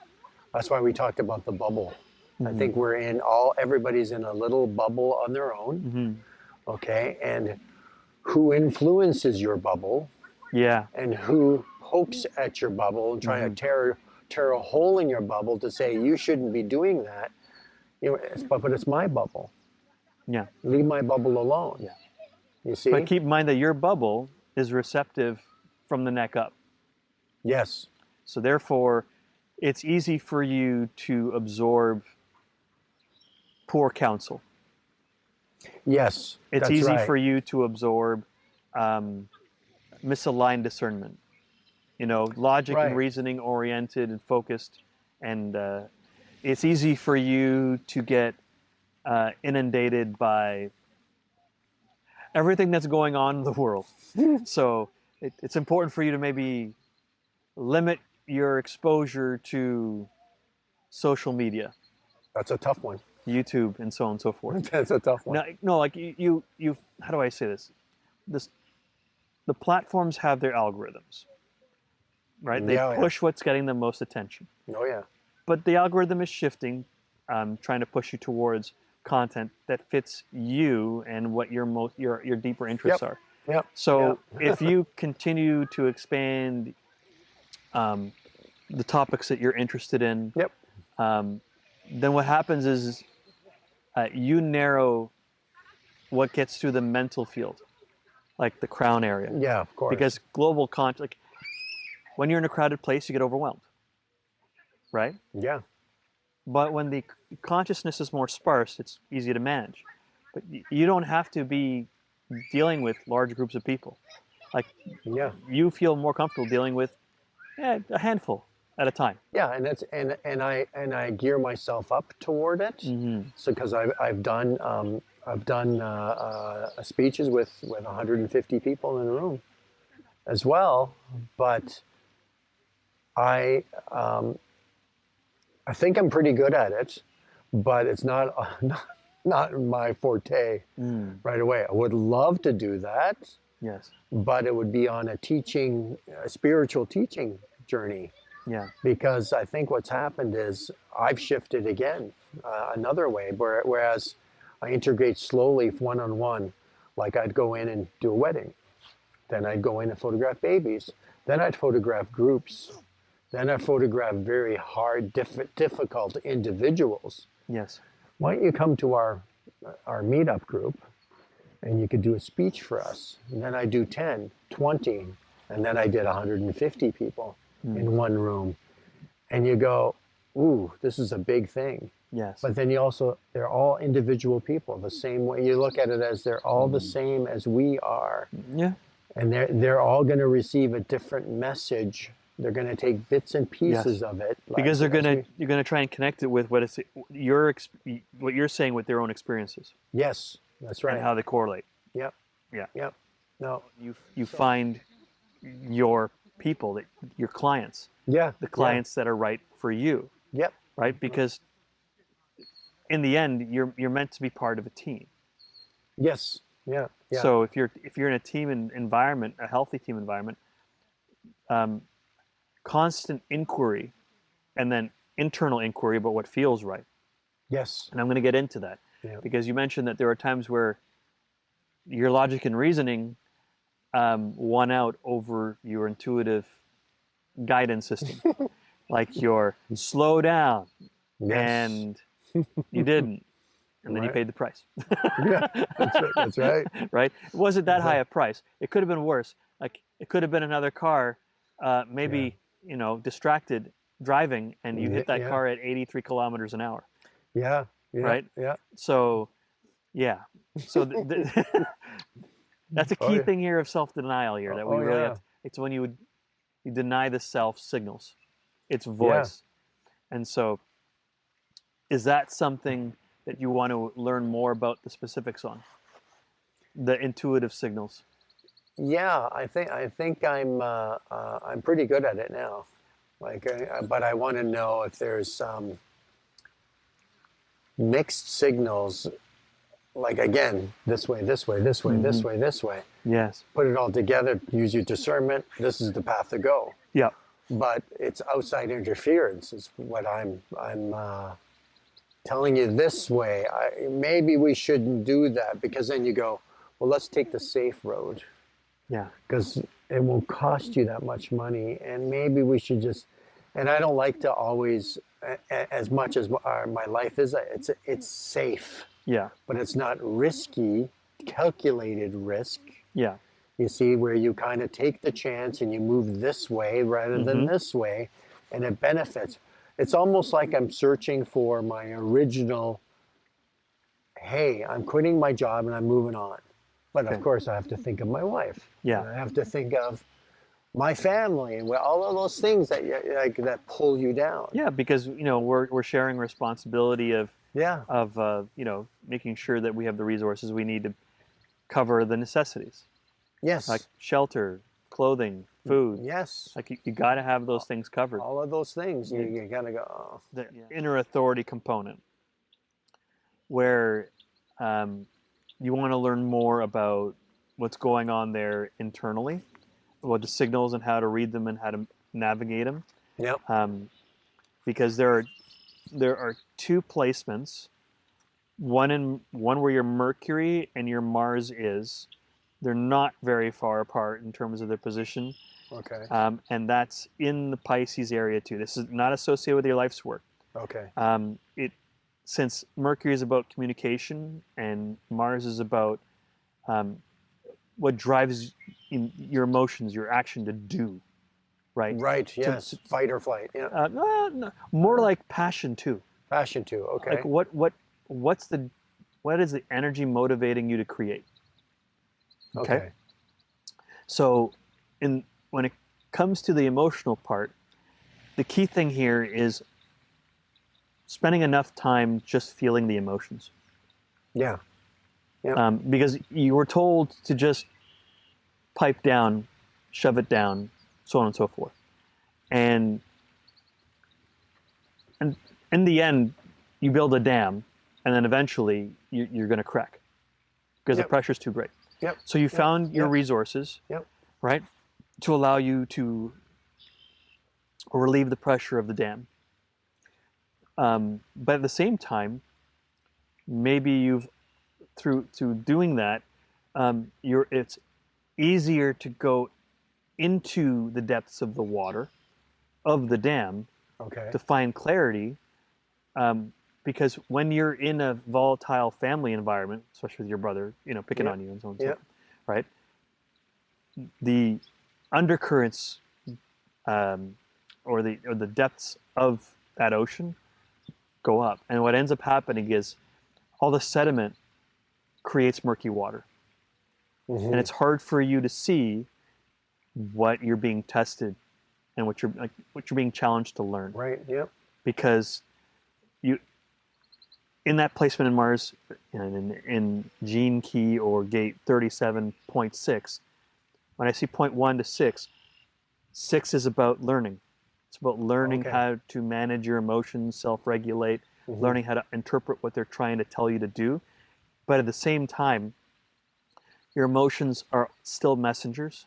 That's why we talked about the bubble. Mm-hmm. I think everybody's in a little bubble on their own. Mm-hmm. Okay. And who influences your bubble? Yeah. And who pokes at your bubble and trying to tear a hole in your bubble to say you shouldn't be doing that. But it's my bubble. Yeah. Leave my bubble alone. Yeah. You see? But keep in mind that your bubble is receptive from the neck up. Yes. So therefore, it's easy for you to absorb poor counsel. Yes. It's easy for you to absorb misaligned discernment. Logic and reasoning oriented and focused, and it's easy for you to get inundated by everything that's going on in the world. So it's important for you to maybe limit your exposure to social media. That's a tough one. YouTube and so on and so forth. That's a tough one. No, like you. How do I say this? The platforms have their algorithms, right? They push what's getting the most attention. Oh yeah. But the algorithm is shifting, trying to push you towards content that fits you and what your deeper interests are. Yep. So if you continue to expand the topics that you're interested in, then what happens is you narrow what gets through the mental field, like the crown area. Yeah, of course. Because global content, like when you're in a crowded place, you get overwhelmed, right? Yeah. But when the consciousness is more sparse, it's easy to manage. But you don't have to be dealing with large groups of people. Like, you feel more comfortable dealing with a handful at a time. Yeah, and I gear myself up toward it. Mm-hmm. So because I've done speeches with 150 people in a room as well, but I think I'm pretty good at it, but it's not not my forte right away. I would love to do that, Yes. but it would be on a spiritual teaching journey. Yeah. Because I think what's happened is I've shifted again another way, whereas I integrate slowly one-on-one, like I'd go in and do a wedding. Then I'd go in and photograph babies. Then I'd photograph groups. Then I'd photograph very hard, difficult individuals. Yes. Why don't you come to our meetup group and you could do a speech for us? And then I do 10, 20, and then I did 150 people in one room. And you go, ooh, this is a big thing. Yes. But then they're all individual people, the same way. You look at it as they're all the same as we are. Yeah. And they're all going to receive a different message. They're going to take bits and pieces of it. Because you're going to try and connect it with what you're saying with their own experiences. Yes, that's right. And how they correlate. Yep. Yeah. Yep. No. You find your people, your clients. Yeah. The clients that are right for you. Yep. Right? Because in the end, you're meant to be part of a team. Yes. Yeah. Yeah. So if you're in a team environment, a healthy team environment, constant inquiry, and then internal inquiry about what feels right. Yes. And I'm going to get into that because you mentioned that there are times where your logic and reasoning won out over your intuitive guidance system. Like your slow down, and you didn't. And then you paid the price. Yeah, that's right. Right? It wasn't that high a price. It could have been worse. Like it could have been another car, maybe distracted driving, and you hit that car at 83 kilometers an hour. Yeah. Right? Yeah. So, yeah. So that's a key thing here of self-denial here that we really have. It's when you deny the self signals, its voice, and so is that something that you want to learn more about the specifics on? The intuitive signals. Yeah, I think I'm pretty good at it now. But I want to know if there's mixed signals. Like again, this way, this way, this way, this way, this way. Yes. Put it all together. Use your discernment. This is the path to go. Yeah. But it's outside interference. Is what I'm telling you this way. Maybe we shouldn't do that, because then you go, well, let's take the safe road. Yeah. Because it won't cost you that much money, and maybe we should just. And I don't like to always, as much as my life is, it's safe. Yeah. But it's not risky, calculated risk. Yeah. You see, where you kind of take the chance and you move this way rather than this way, and it benefits. It's almost like I'm searching for my original, hey, I'm quitting my job and I'm moving on. But of course, I have to think of my wife. Yeah. I have to think of my family and all of those things that pull you down. Yeah, because we're sharing responsibility of making sure that we have the resources we need to cover the necessities. Yes. Like shelter, clothing, food. Yes. Like you got to have those things covered. All of those things. You got to go. Oh. The inner authority component, where you want to learn more about what's going on there internally, about the signals and how to read them and how to navigate them. Yep. Because there are two placements, one where your Mercury and your Mars is. They're not very far apart in terms of their position. Okay. And that's in the Pisces area too. This is not associated with your life's work. Okay. Since Mercury is about communication and Mars is about what drives your emotions, your action to do, right? Right. Yes. Fight or flight. Yeah. No, more like passion too. Passion too. Okay. Like what is the energy motivating you to create? Okay. So when it comes to the emotional part, the key thing here is spending enough time just feeling the emotions. Yeah. Yeah. Because you were told to just pipe down, shove it down, so on and so forth. And in the end, you build a dam and then eventually you're going to crack because the Yep. pressure's too great. Yep. So you Yep. found your Yep. resources, Yep. right, to allow you to relieve the pressure of the dam. But at the same time, maybe you've through doing that, it's easier to go into the depths of the water of the dam Okay. to find clarity. Because when you're in a volatile family environment, especially with your brother, picking Yep. on you and so on and so Yep. forth, right? The undercurrents or the depths of that ocean go up, and what ends up happening is all the sediment creates murky water, and it's hard for you to see what you're being tested and what you're being challenged to learn. Right. Yep. Because you in that placement in Mars, in gene key or gate 37.6, when I see point 1 to 6, 6 is about learning. It's about learning Okay. how to manage your emotions, self-regulate, learning how to interpret what they're trying to tell you to do. But at the same time, your emotions are still messengers.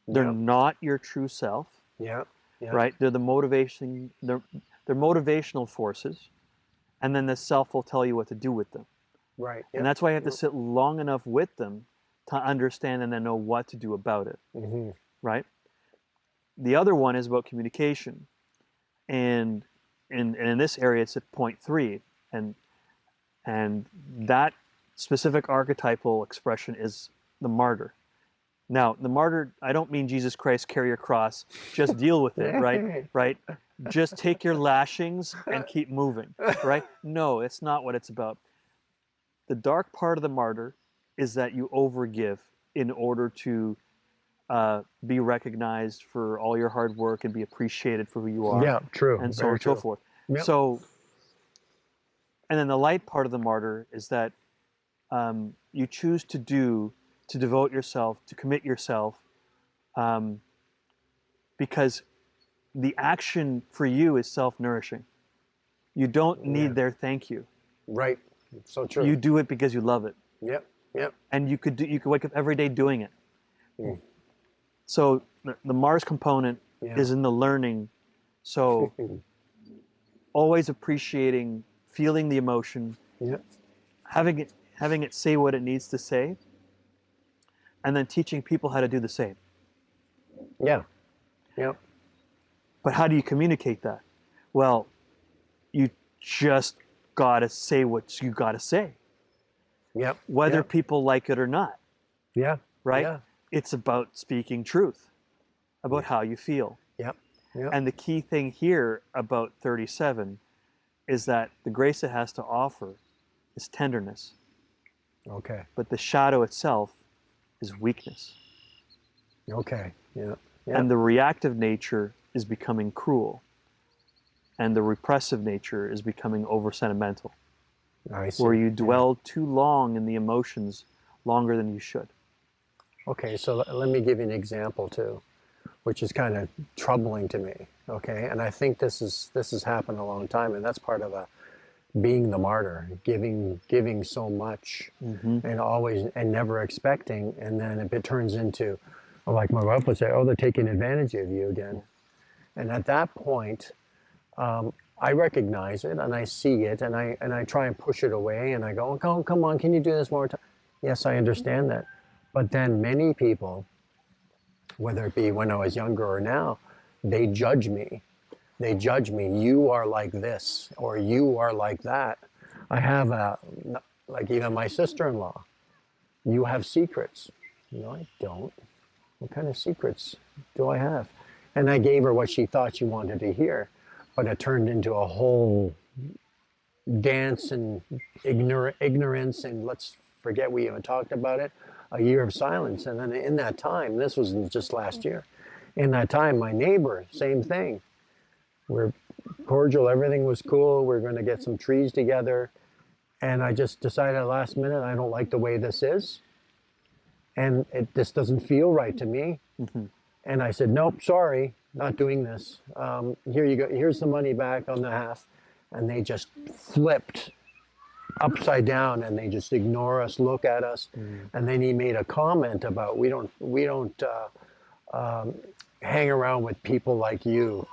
They're Yep. not your true self, Yeah. Yeah. right? They're they're motivational forces, and then the self will tell you what to do with them. Right. And Yep. that's why you have to sit long enough with them to understand and then know what to do about it, right? The other one is about communication, and in this area it's at point 3, and that specific archetypal expression is the martyr. Now, the martyr, I don't mean Jesus Christ, carry your cross, just deal with it, right? Right? Just take your lashings and keep moving, right? No, it's not what it's about. The dark part of the martyr is that you overgive in order to be recognized for all your hard work and be appreciated for who you are. Yeah. True. And so on Very and so true. forth. Yep. So, and then the light part of the martyr is that you choose to devote yourself, to commit yourself, because the action for you is self-nourishing. You don't need their thank you. Right. So true. You do it because you love it. Yep. Yep. And you could wake up every day doing it. So the Mars component is in the learning. So always appreciating, feeling the emotion, having it say what it needs to say, and then teaching people how to do the same. Yeah. Yep. But how do you communicate that? Well, you just gotta say what you gotta say. Yep. Whether Yep. people like it or not. Yeah. Right? Yeah. It's about speaking truth, about how you feel. Yep. Yep. And the key thing here about 37 is that the grace it has to offer is tenderness. Okay. But the shadow itself is weakness. Okay. Yeah. Yep. And the reactive nature is becoming cruel. And the repressive nature is becoming over sentimental. I see. Where you dwell too long in the emotions, longer than you should. Okay, so let me give you an example too, which is kind of troubling to me. Okay, and I think this has happened a long time, and that's part of being the martyr, giving so much, and always and never expecting, and then if it turns into, like my wife would say, oh, they're taking advantage of you again, and at that point, I recognize it and I see it, and I try and push it away, and I go, oh, come on, can you do this more time? Yes, I understand that. But then many people, whether it be when I was younger or now, they judge me. They judge me. You are like this, or you are like that. I have like even my sister-in-law. You have secrets. No, I don't. What kind of secrets do I have? And I gave her what she thought she wanted to hear, but it turned into a whole dance and ignorance, and let's forget we even talked about it. A year of silence. And then in that time, this was just last year, in that time, my neighbor, same thing. We're cordial, everything was cool. We're going to get some trees together. And I just decided at the last minute, I don't like the way this is. And this doesn't feel right to me. And I said, nope, sorry, not doing this. Here you go. Here's the money back on the half. And they just flipped upside down, and they just ignore us, look at us. And then he made a comment about we don't hang around with people like you.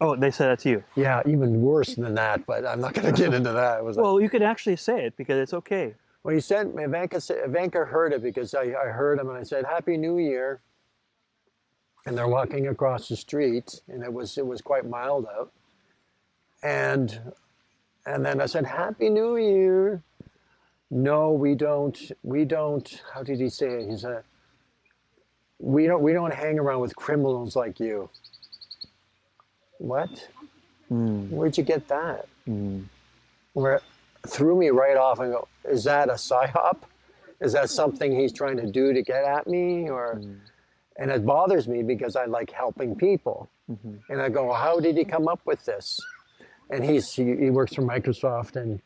Oh, they said that to you. Yeah, even worse than that, but I'm not going to get into that. It was Well, you could actually say it because it's okay. well, he said, Ivanka heard it because I heard him and I said, Happy New Year. And they're walking across the street, and it was quite mild out. And and then I said, Happy New Year. No, we don't. How did he say it? He said, we don't hang around with criminals like you. What? Where'd you get that? Where it threw me right off and go, is that a psyop? Is that something he's trying to do to get at me? Or and it bothers me because I like helping people. And I go, well, how did he come up with this? And he works for Microsoft, and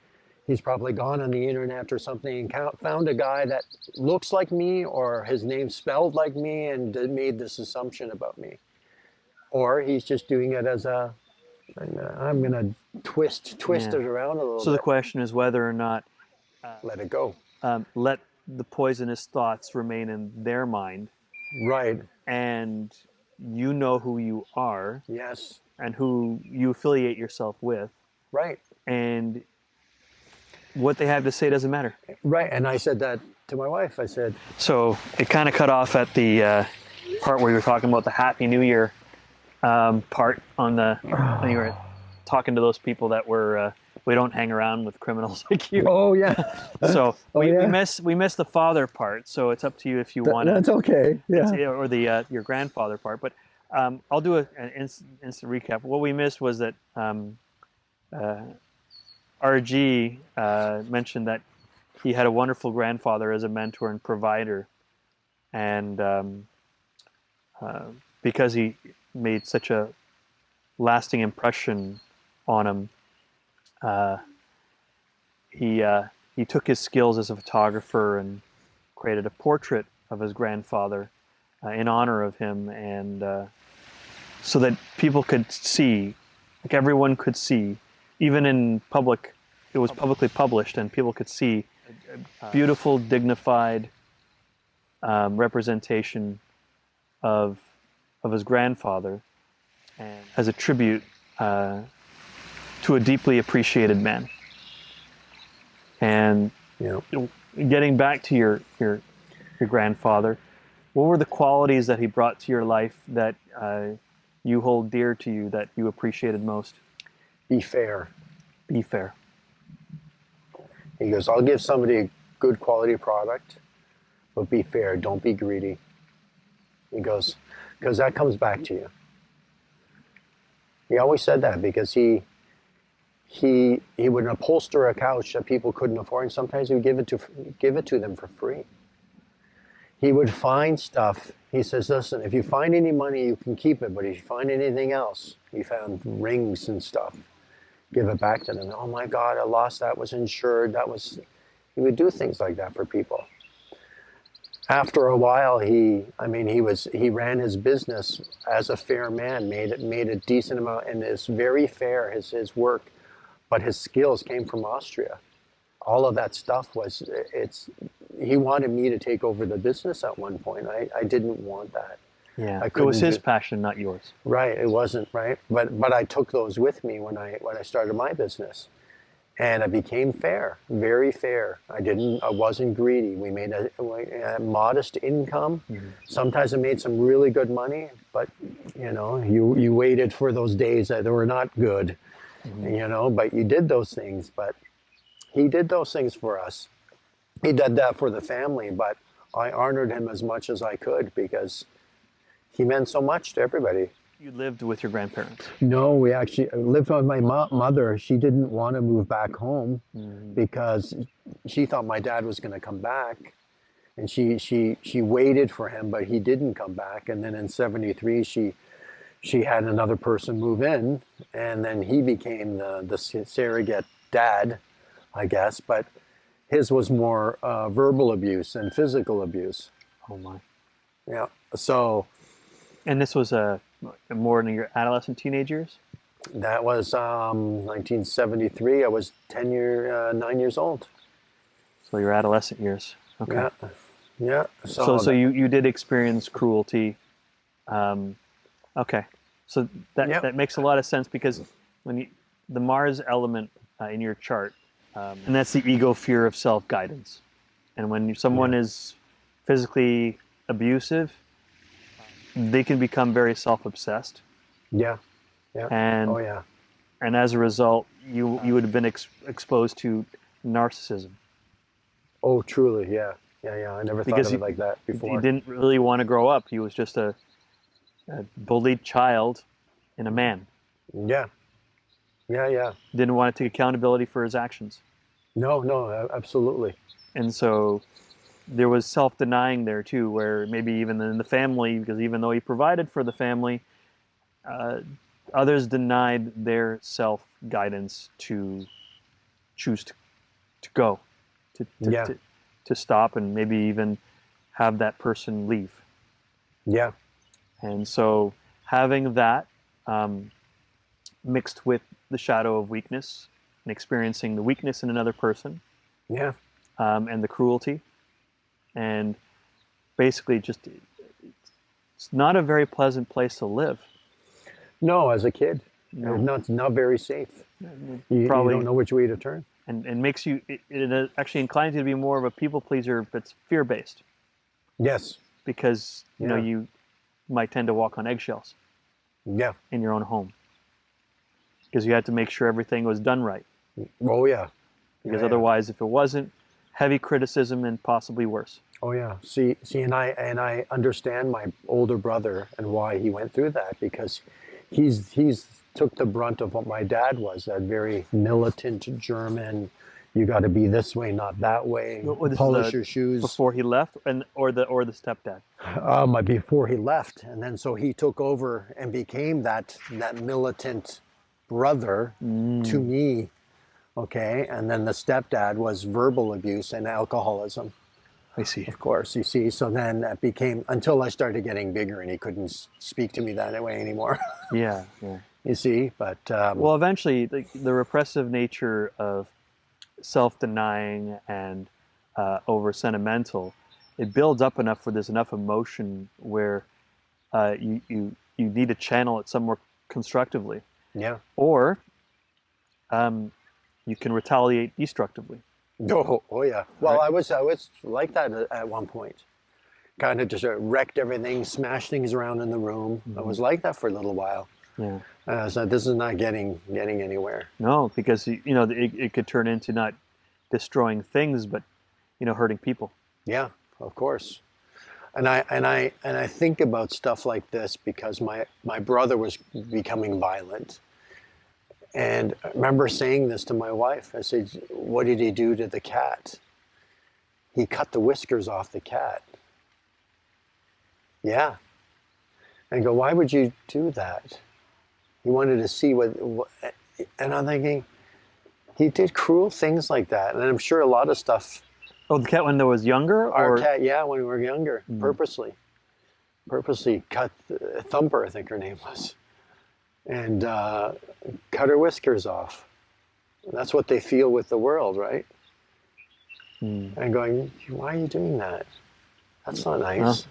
he's probably gone on the internet or something and found a guy that looks like me or his name spelled like me and made this assumption about me. Or he's just doing it as a, I'm going to twist it around a little bit. So the question is whether or not let it go. Let the poisonous thoughts remain in their mind. Right. And you know who you are. Yes. And who you affiliate yourself with. Right. And what they have to say doesn't matter. Right. And I said that to my wife. I said. So it kind of cut off at the part where you were talking about the Happy New Year part on the, when you were talking to those people that were, we don't hang around with criminals like you. Oh, yeah. So we missed the father part. So it's up to you if you want to. That's okay. Yeah. Or the your grandfather part. But I'll do an instant recap. What we missed was that RG mentioned that he had a wonderful grandfather as a mentor and provider, and because he made such a lasting impression on him, he took his skills as a photographer and created a portrait of his grandfather in honor of him, and so that people could see, like everyone could see, even in public, it was publicly published, and people could see beautiful, dignified representation of his grandfather, and as a tribute to a deeply appreciated man. And getting back to your grandfather, what were the qualities that he brought to your life that you hold dear to you, that you appreciated most? Be fair. Be fair. He goes, I'll give somebody a good quality product, but be fair. Don't be greedy. He goes, because that comes back to you. He always said that because he would upholster a couch that people couldn't afford, and sometimes he would give it to them for free. He would find stuff. He says, listen, if you find any money, you can keep it, but if you find anything else, he found rings and stuff, give it back to them. Oh my God, I lost that, was insured, he would do things like that for people. After a while, he ran his business as a fair man, made a decent amount, and is very fair, his work, but his skills came from Austria. All of that stuff he wanted me to take over the business at one point. I didn't want that. Yeah, it was his passion, not yours. Right, it wasn't, right? But I took those with me when I started my business. And I became fair, very fair. I wasn't greedy. We made a modest income. Mm-hmm. Sometimes I made some really good money, but you waited for those days that were not good, but you did those things. But he did those things for us. He did that for the family, but I honored him as much as I could because he meant so much to everybody. You lived with your grandparents? No, we actually lived with my mother. She didn't want to move back home because she thought my dad was going to come back. And she waited for him, but he didn't come back. And then in '73, she had another person move in, and then he became the surrogate dad, I guess. But his was more verbal abuse and physical abuse. Oh my. Yeah. So. And this was more in your adolescent, teenage years? That was 1973. I was 9 years old. So your adolescent years. Okay. Yeah, yeah. So you did experience cruelty. Um, okay. So Yep. that makes a lot of sense because when the Mars element in your chart, and that's the ego fear of self-guidance. And when someone Yeah. is physically abusive, they can become very self-obsessed, Yeah. Yeah. Oh and yeah. as a result, you would have been exposed to narcissism Oh, truly. Yeah. Yeah. Yeah. I never thought because of it like that he before. didn't really want to grow up. He was just a bullied child and a man. Yeah. Yeah. Yeah. Didn't want to take accountability for his actions, No. No. Absolutely. and so there was self-denying there too, where maybe even in the family, because even though he provided for the family, uh, others denied their self-guidance to choose to go, to, to, Yeah. to, to stop and maybe even have that person leave. Yeah. And so having that um, mixed with the shadow of weakness and experiencing the weakness in another person Yeah. and the cruelty and basically just it's not a very pleasant place to live. No, as a kid, No, not very safe. You don't probably, know which way to turn. and makes you it actually inclines you to be more of a people pleaser that's fear based Yes. because Yeah. you might tend to walk on eggshells Yeah. in your own home because you had to make sure everything was done right Oh yeah. Yeah. because Yeah. otherwise if it wasn't, heavy criticism and possibly worse. Oh yeah. See, and I understand my older brother and why he went through that because he's took the brunt of what my dad was, that very militant German. You got to be this way, not that way. Well, this is Polish the your shoes. before he left and or the stepdad. Before he left, and then so he took over and became that militant brother to Mm, me. Okay, and then the stepdad was verbal abuse and alcoholism. I see. Of course, you see. So then that became until I started getting bigger and he couldn't speak to me that way anymore. Yeah, yeah. You see, but Well, eventually, the repressive nature of self-denying and over sentimental, it builds up enough where there's enough emotion where you need to channel it somewhere constructively, yeah. or um, you can retaliate destructively. Oh yeah. Well, Right? I was like that at one point. Kind of just wrecked everything, smashed things around in the room. I Hmm. was like that for a little while. Yeah. So this is not getting anywhere. No, because it could turn into not destroying things, but hurting people. Yeah, of course. And I think about stuff like this because my brother was becoming violent. And I remember saying this to my wife. I said, "What did he do to the cat? He cut the whiskers off the cat." Yeah. And I go, "Why would you do that?" He wanted to see what and I'm thinking, he did cruel things like that. And I'm sure a lot of stuff. Oh, the cat when I was younger, Our or cat, yeah, when we were younger, mm, purposely cut Thumper, I think her name was, and cut her whiskers off. And that's what they feel with the world, right? mm. And going, why are you doing that? That's not Huh. nice.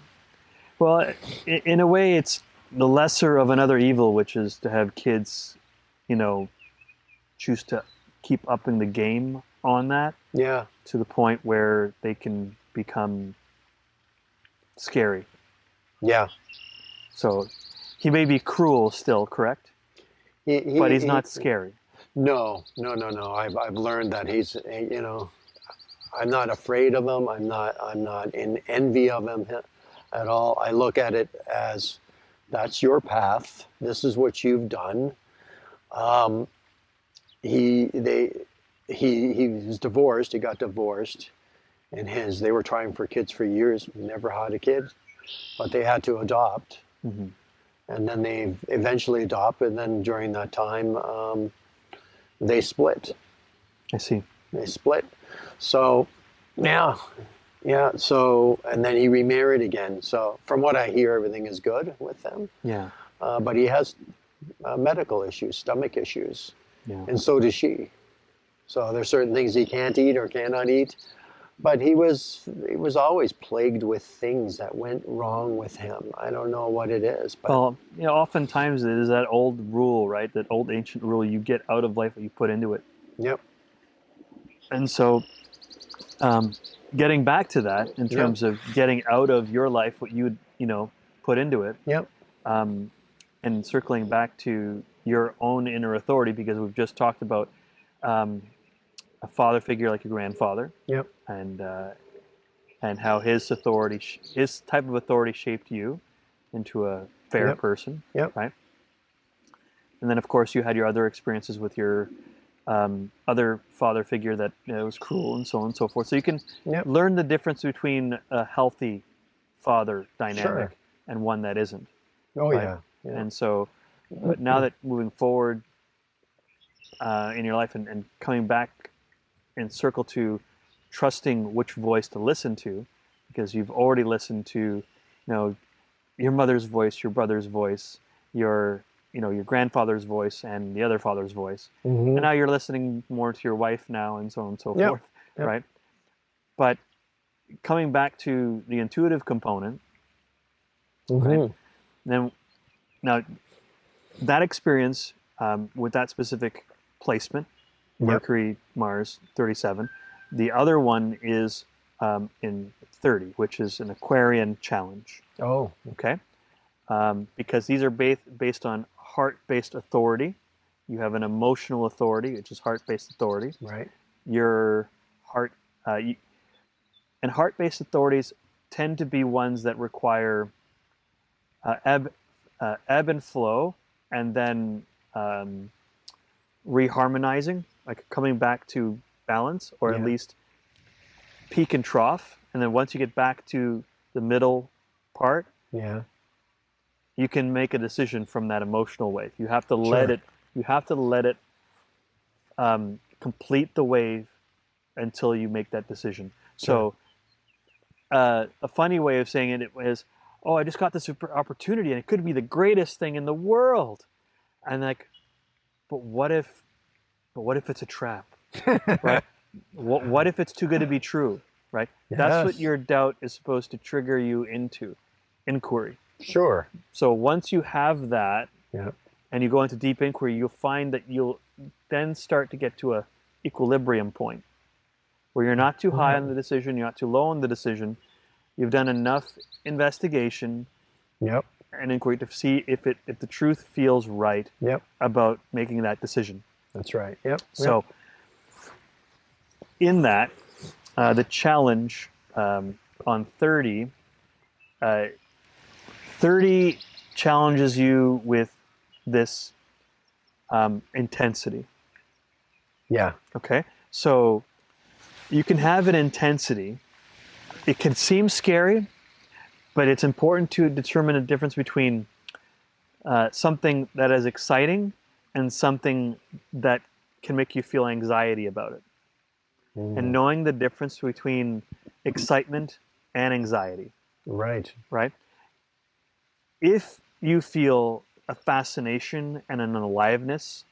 Well, in a way, it's the lesser of another evil, which is to have kids, you know, choose to keep upping the game on that Yeah, to the point where they can become scary. yeah. So he may be cruel still, correct? But he's not scary. No, no, no, no. I've learned that he's, I'm not afraid of him. I'm not in envy of him at all. I look at it as that's your path. This is what you've done. Um, he they he was divorced. He got divorced, and they were trying for kids for years. Never had a kid, but they had to adopt, Hmm. and then they eventually adopted. And then during that time, they split. I see. They split. So yeah, yeah. So and then he remarried again. So from what I hear, everything is good with them. Yeah. But he has medical issues, stomach issues, Yeah. and so does she. So there's certain things he can't eat or cannot eat. But he was always plagued with things that went wrong with him. I don't know what it is, but Well, you know, oftentimes it is that old rule, right? That old ancient rule: you get out of life what you put into it. yep, And so, um, getting back to that in yep, terms of getting out of your life what you would, you know, put into it, yep, um, and circling back to your own inner authority, because we've just talked about um, a father figure like your grandfather, yep, and how his authority, his type of authority, shaped you into a fair yep, person, yep, right? And then, of course, you had your other experiences with your other father figure that was cruel, and so on and so forth. So you can yep. learn the difference between a healthy father Sure. dynamic and one that isn't, Oh right? yeah, yeah. And so, but now that moving forward in your life, and coming back in circle to trusting which voice to listen to, because you've already listened to, you know, your mother's voice, your brother's voice, your, you know, your grandfather's voice, and the other father's voice, and Mm-hmm. now you're listening more to your wife now, and so on and so Yep, forth, yep. right? But coming back to the intuitive component, right? Mm-hmm. Then now that experience with that specific placement, Yep. Mercury, Mars, 37. The other one is in 30, which is an Aquarian challenge. Oh, Okay, because these are based on heart-based authority. You have an emotional authority, which is heart-based authority. right. Your heart you, and heart-based authorities tend to be ones that require uh, ebb, ebb and flow, and then um, reharmonizing, like coming back to balance, or at Yeah. least peak and trough. And then once you get back to the middle part, Yeah. you can make a decision from that emotional wave. You have to let Sure. it. You have to let it complete the wave until you make that decision. Sure. So a funny way of saying it is, "Oh, I just got this opportunity, and it could be the greatest thing in the world." And like, but what if? But what if it's a trap, right? What if it's too good to be true, right? That's what Yes. your doubt is supposed to trigger you into, inquiry. Sure. So once you have that, Yeah. and you go into deep inquiry, you'll find that you'll then start to get to a equilibrium point where you're not too high on the decision, you're not too low on the decision. You've done enough investigation Yep. and inquiry to see if the truth feels right Yep. about making that decision. That's right. Yep. Yep. So in that, the challenge on 30, uh, 30 challenges you with this intensity. Yeah. Okay, so you can have an intensity. It can seem scary, but it's important to determine the difference between something that is exciting and something that can make you feel anxiety about it. And Mm. knowing the difference between excitement and anxiety, Right. right? If you feel a fascination and an aliveness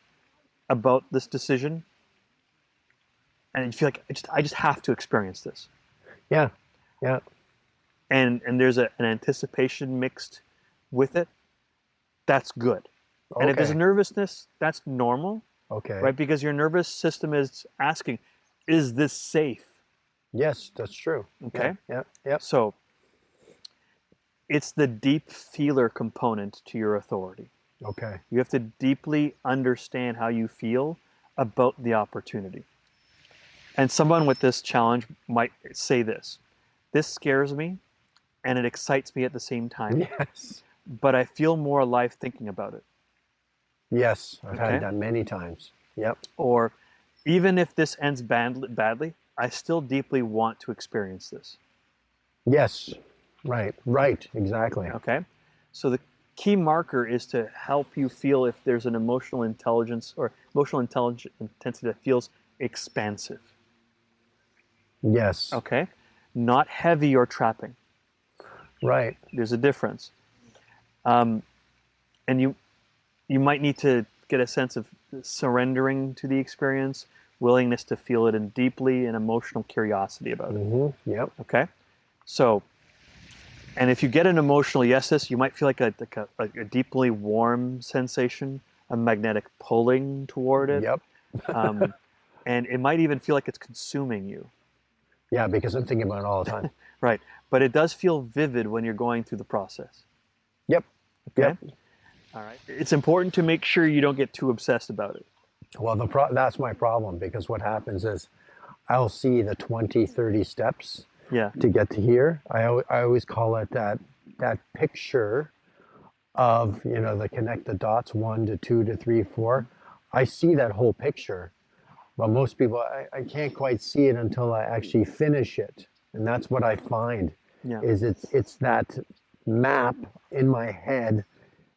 about this decision, and you feel like I just have to experience this, Yeah. Yeah. and there's an anticipation mixed with it, that's good. And if there's a Okay. nervousness, that's normal, Okay. right? Because your nervous system is asking, is this safe? Yes, that's true. Yeah. Okay, Yeah. Yep. so it's the deep feeler component to your authority. Okay. You have to deeply understand how you feel about the opportunity. And someone with this challenge might say this scares me and it excites me at the same time, Yes. but I feel more alive thinking about it. Yes. I've had Okay? that many times. Yep. Or even if this ends badly, I still deeply want to experience this. Yes. Right. Right. Exactly. Okay? So the key marker is to help you feel if there's an emotional intelligence or emotional intensity that feels expansive. Yes. Okay? Not heavy or trapping. Right. There's a difference. Um, and you you might need to get a sense of surrendering to the experience, willingness to feel it in deeply, and emotional curiosity about it. Yep. Okay? So, and if you get an emotional yeses, you might feel like a deeply warm sensation, a magnetic pulling toward it. Yep. And it might even feel like it's consuming you. Yeah, because I'm thinking about it all the time. Right. But it does feel vivid when you're going through the process. Yep. Okay? Yep. All right. It's important to make sure you don't get too obsessed about it. Well, that's my problem, because what happens is I'll see the 20, 30 steps to get to here. I always call it that picture of, the connect the dots, 1 to 2 to 3, 4. I see that whole picture, but most people, I can't quite see it until I actually finish it. And that's what I find is it's that map in my head.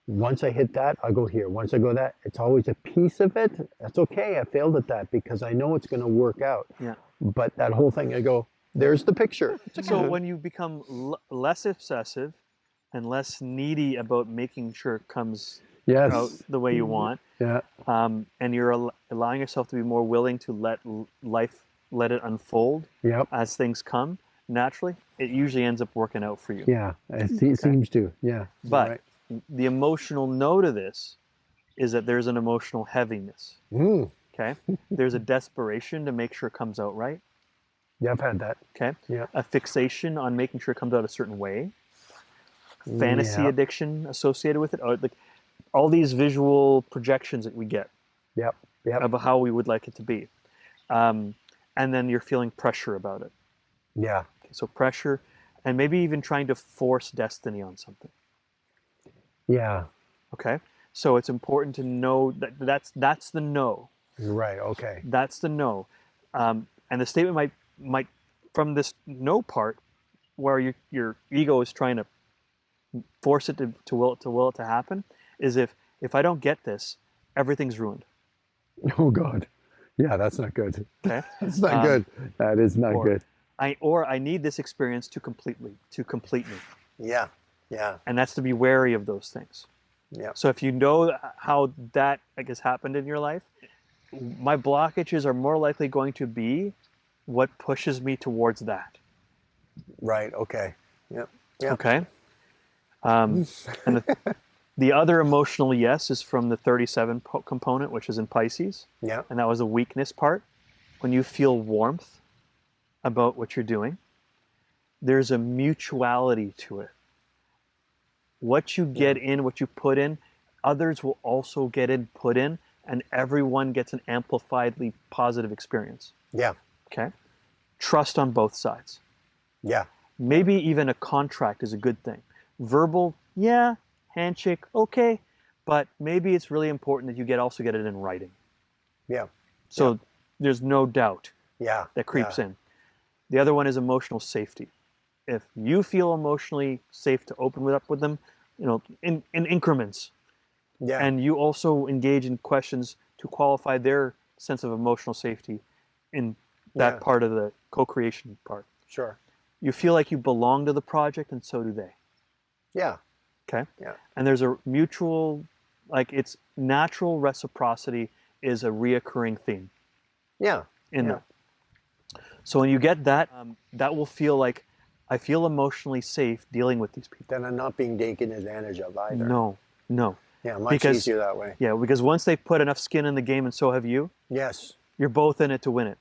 Once I hit that, I go here. Once I go that, it's always a piece of it. That's okay. I failed at that because I know it's going to work out. Yeah. But that whole thing, I go, there's the picture. So when you become less obsessive and less needy about making sure it comes out the way you want, and you're allowing yourself to be more willing to let it unfold as things come naturally, it usually ends up working out for you. Yeah, it seems to. Yeah. But the emotional no to this is that there's an emotional heaviness. Okay? There's a desperation to make sure it comes out right. Yeah, I've had that. Okay? Yeah. A fixation on making sure it comes out a certain way. Fantasy addiction associated with it. All these visual projections that we get of how we would like it to be. And then you're feeling pressure about it. Yeah. Okay, so pressure, and maybe even trying to force destiny on something. Yeah. Okay? So it's important to know that's the no. Right, okay. That's the no. And the statement might from this no part, where your ego is trying to force it to will it to happen, is if I don't get this, everything's ruined. Oh God. Yeah, that's not good. Okay? That's not good. That is not good. I need this experience to complete me. Yeah. Yeah. And that's to be wary of those things. Yeah. So if you know how that happened in your life, my blockages are more likely going to be what pushes me towards that. Right. Okay. Yep. Yep. Okay. And the other emotional yes is from the 37 component, which is in Pisces. Yeah. And that was the weakness part. When you feel warmth about what you're doing, there's a mutuality to it. What you get in, what you put in, others will also get in, put in, and everyone gets an amplifiedly positive experience. Yeah. Okay? Trust on both sides. Yeah. Maybe even a contract is a good thing. Verbal, yeah. Handshake, okay. But maybe it's really important that you also get it in writing. Yeah. So there's no doubt that creeps in. The other one is emotional safety. If you feel emotionally safe to open up with them, in increments, and you also engage in questions to qualify their sense of emotional safety in that part of the co-creation part. Sure. You feel like you belong to the project, and so do they. Yeah. Okay? Yeah. And there's a mutual, it's natural reciprocity is a reoccurring theme. Yeah. In them. So when you get that, that will feel like I feel emotionally safe dealing with these people. Then I'm not being taken advantage of either. No. Yeah, much easier that way. Yeah, because once they put enough skin in the game, and so have you. Yes. You're both in it to win it.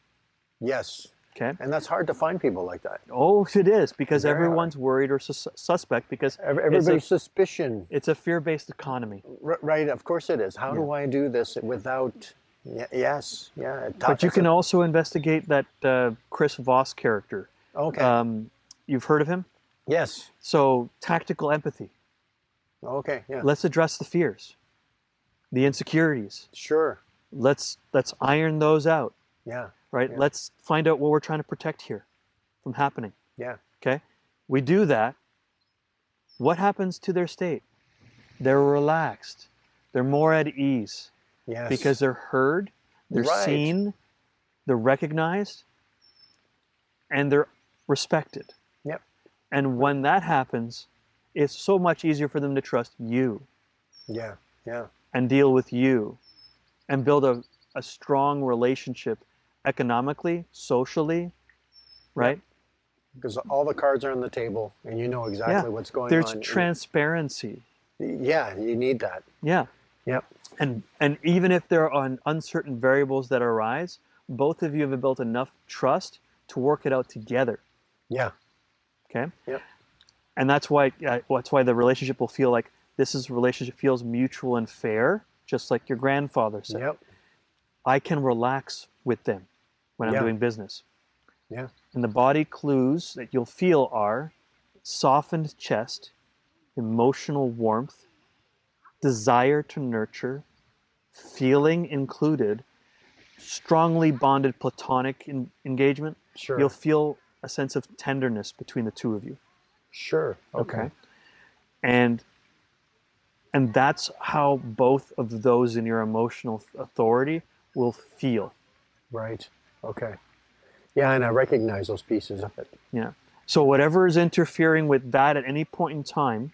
Yes. Okay. And that's hard to find people like that. Oh, it is, because everyone's worried or suspect, because everybody's suspicion. It's a fear-based economy. Right, of course it is. How do I do this without... Yes, yeah. But you can also investigate that Chris Voss character. Okay. You've heard of him? Yes. So tactical empathy. Okay, yeah. Let's address the fears, the insecurities. Sure. Let's iron those out. Yeah. Right? Yeah. Let's find out what we're trying to protect here from happening. Yeah. Okay? We do that. What happens to their state? They're relaxed. They're more at ease. Yes. Because they're heard, they're seen, they're recognized, and they're respected. Yep. And when that happens, it's so much easier for them to trust you. Yeah, yeah. and deal with you and build a strong relationship economically, socially, Yep. right? Because all the cards are on the table and you know Yeah. exactly what's going There's on. transparency. Yeah, you need that. Yeah. Yep. And even if there are uncertain variables that arise, both of you have built enough trust to work it out together. Yeah. Okay. Yep. And that's why the relationship will feel like relationship feels mutual and fair, just like your grandfather said. Yep. I can relax with them when I'm Yeah. doing business. Yeah. And the body clues that you'll feel are softened chest, emotional warmth, desire to nurture, feeling included, strongly bonded platonic engagement. You'll Sure. feel a sense of tenderness between the two of you. Sure. Okay. Okay. And that's how both of those in your emotional authority will feel. Right. Okay. Yeah, and I recognize those pieces of it. Yeah. So whatever is interfering with that at any point in time,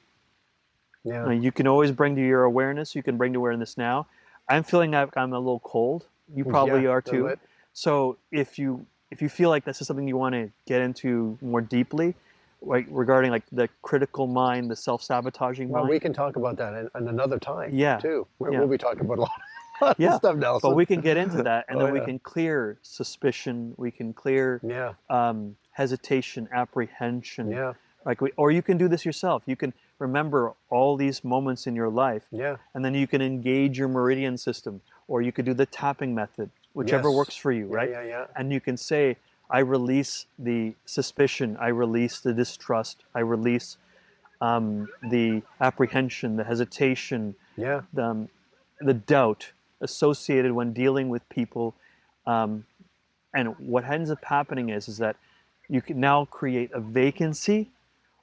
Yeah. you can always bring to your awareness. You can bring to awareness now. I'm feeling like I'm a little cold. You Yeah. probably are A too. lit. So if you feel like this is something you want to get into more deeply, like regarding like the critical mind, the self-sabotaging Well, we mind, can talk about that in another time yeah, too. yeah, We'll be talking about a lot of yeah. stuff, But Nelson. we can get into that, and Oh then we yeah. can clear suspicion. We can clear Yeah. hesitation, apprehension. Yeah. Or you can do this yourself. You can remember all these moments in your life, Yeah. and then you can engage your meridian system, or you could do the tapping method, whichever Yes. works for you, Yeah. right? Yeah. Yeah. And you can say, I release the suspicion, I release the distrust, I release the apprehension, the hesitation, Yeah. the doubt associated when dealing with people. Um, and what ends up happening is that you can now create a vacancy,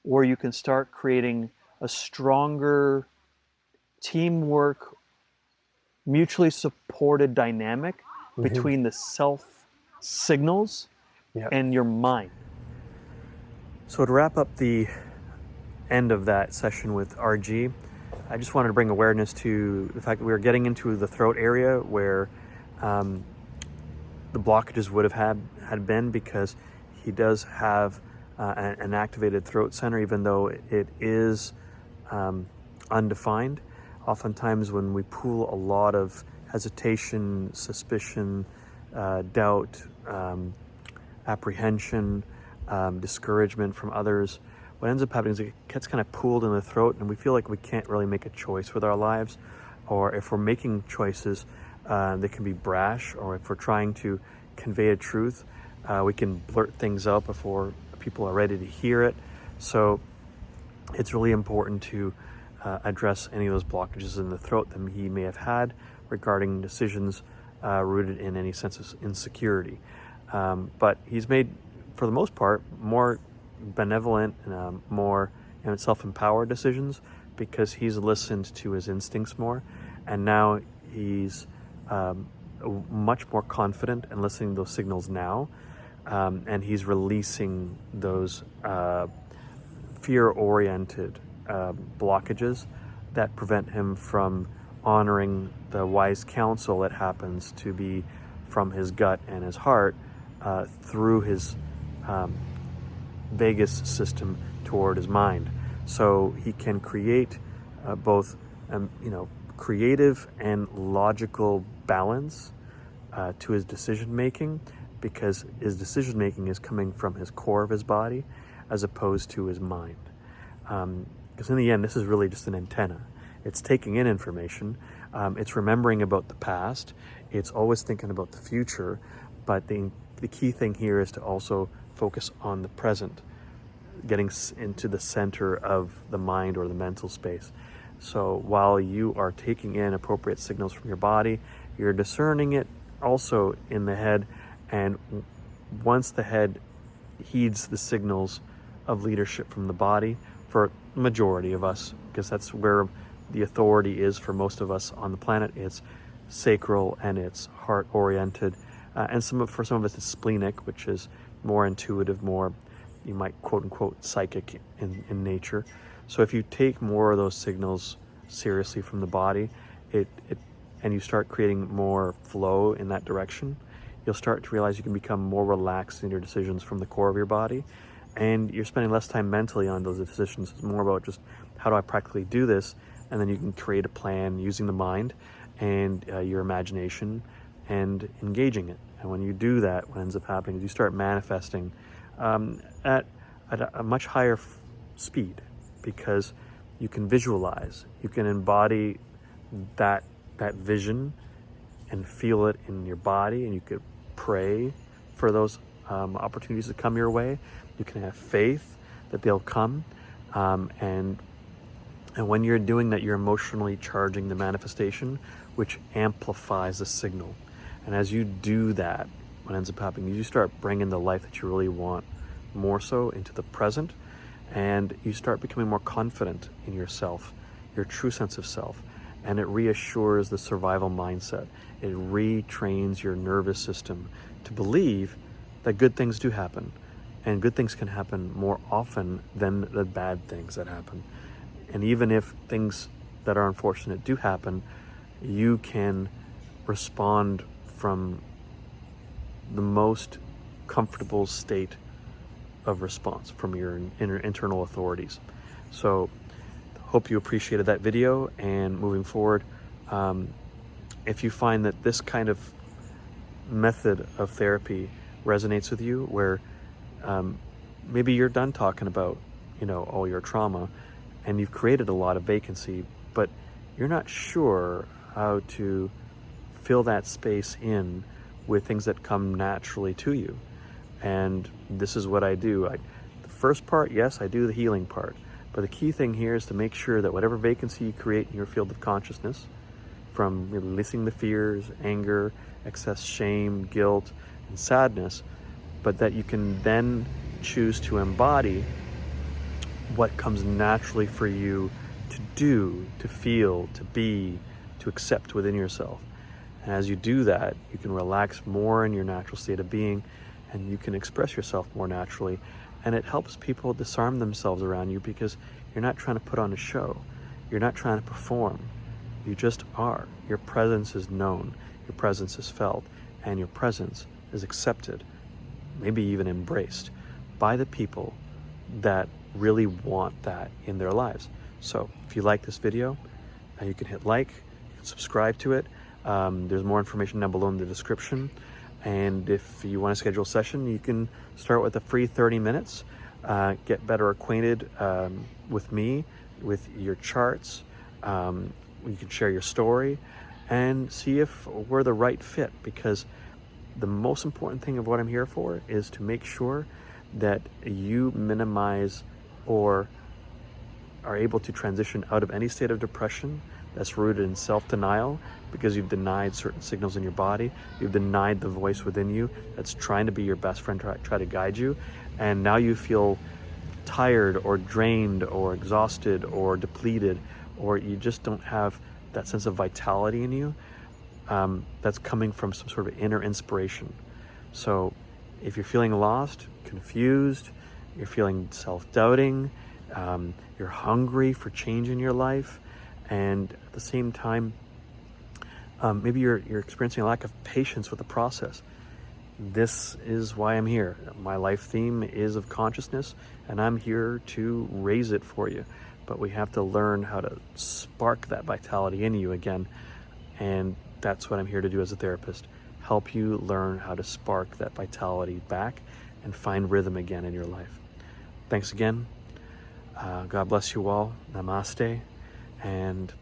or you can start creating a stronger teamwork, mutually supported dynamic Hmm. between the self signals Yeah. and your mind. So, to wrap up the end of that session with RG, I just wanted to bring awareness to the fact that we were getting into the throat area where the blockages would have had been, because he does have an activated throat center, even though it is undefined. Oftentimes, when we pool a lot of hesitation, suspicion, doubt, apprehension, discouragement from others, what ends up happening is it gets kind of pooled in the throat, and we feel like we can't really make a choice with our lives. Or if we're making choices, they can be brash, or if we're trying to convey a truth, we can blurt things out before people are ready to hear it. So it's really important to address any of those blockages in the throat that he may have had regarding decisions rooted in any sense of insecurity. But he's made, for the most part, more benevolent and more self-empowered decisions, because he's listened to his instincts more, and now he's much more confident and listening to those signals now, and he's releasing those fear-oriented blockages that prevent him from honoring the wise counsel that happens to be from his gut and his heart through his vagus system toward his mind. So he can create both creative and logical balance to his decision making, because his decision making is coming from his core of his body as opposed to his mind. Because in the end, this is really just an antenna. It's taking in information. It's remembering about the past. It's always thinking about the future. But the key thing here is to also focus on the present, getting into the center of the mind or the mental space. So while you are taking in appropriate signals from your body, you're discerning it also in the head. And once the head heeds the signals of leadership from the body, for the majority of us, because that's where the authority is for most of us on the planet, it's sacral and it's heart oriented, and for some of us it's splenic, which is more intuitive, more, you might quote unquote, psychic in nature. So if you take more of those signals seriously from the body, and you start creating more flow in that direction, you'll start to realize you can become more relaxed in your decisions from the core of your body, and you're spending less time mentally on those decisions. It's more about just, how do I practically do this? And then you can create a plan using the mind and your imagination and engaging it. And when you do that, what ends up happening is you start manifesting at a much higher speed, because you can visualize, you can embody that vision and feel it in your body, and you could pray for those opportunities to come your way. You can have faith that they'll come, and when you're doing that, you're emotionally charging the manifestation, which amplifies the signal. And as you do that, what ends up happening is you start bringing the life that you really want more so into the present, and you start becoming more confident in yourself, your true sense of self, and it reassures the survival mindset. It retrains your nervous system to believe that good things do happen, and good things can happen more often than the bad things that happen. And even if things that are unfortunate do happen, you can respond from the most comfortable state of response from your internal authorities. So hope you appreciated that video, and moving forward, if you find that this kind of method of therapy resonates with you, where maybe you're done talking about all your trauma and you've created a lot of vacancy, but you're not sure how to fill that space in with things that come naturally to you. And this is what I do. The first part, yes, I do the healing part, but the key thing here is to make sure that whatever vacancy you create in your field of consciousness, from releasing the fears, anger, excess shame, guilt, and sadness, but that you can then choose to embody what comes naturally for you to do, to feel, to be, to accept within yourself. And as you do that, you can relax more in your natural state of being, and you can express yourself more naturally. And it helps people disarm themselves around you, because you're not trying to put on a show. You're not trying to perform. You just are. Your presence is known, your presence is felt, and your presence is accepted, maybe even embraced by the people that really want that in their lives. So if you like this video, you can hit like, you can subscribe to it. There's more information down below in the description. And if you want to schedule a session, you can start with a free 30 minutes, get better acquainted with me, with your charts. You can share your story and see if we're the right fit, because the most important thing of what I'm here for is to make sure that you minimize or are able to transition out of any state of depression that's rooted in self-denial, because you've denied certain signals in your body. You've denied the voice within you that's trying to be your best friend, try to guide you. And now you feel tired or drained or exhausted or depleted, or you just don't have that sense of vitality in you that's coming from some sort of inner inspiration. So if you're feeling lost, confused, you're feeling self-doubting, you're hungry for change in your life, and at the same time, maybe you're experiencing a lack of patience with the process, this is why I'm here. My life theme is of consciousness, and I'm here to raise it for you. But we have to learn how to spark that vitality in you again, and that's what I'm here to do as a therapist. Help you learn how to spark that vitality back and find rhythm again in your life. Thanks again. God bless you all. Namaste. And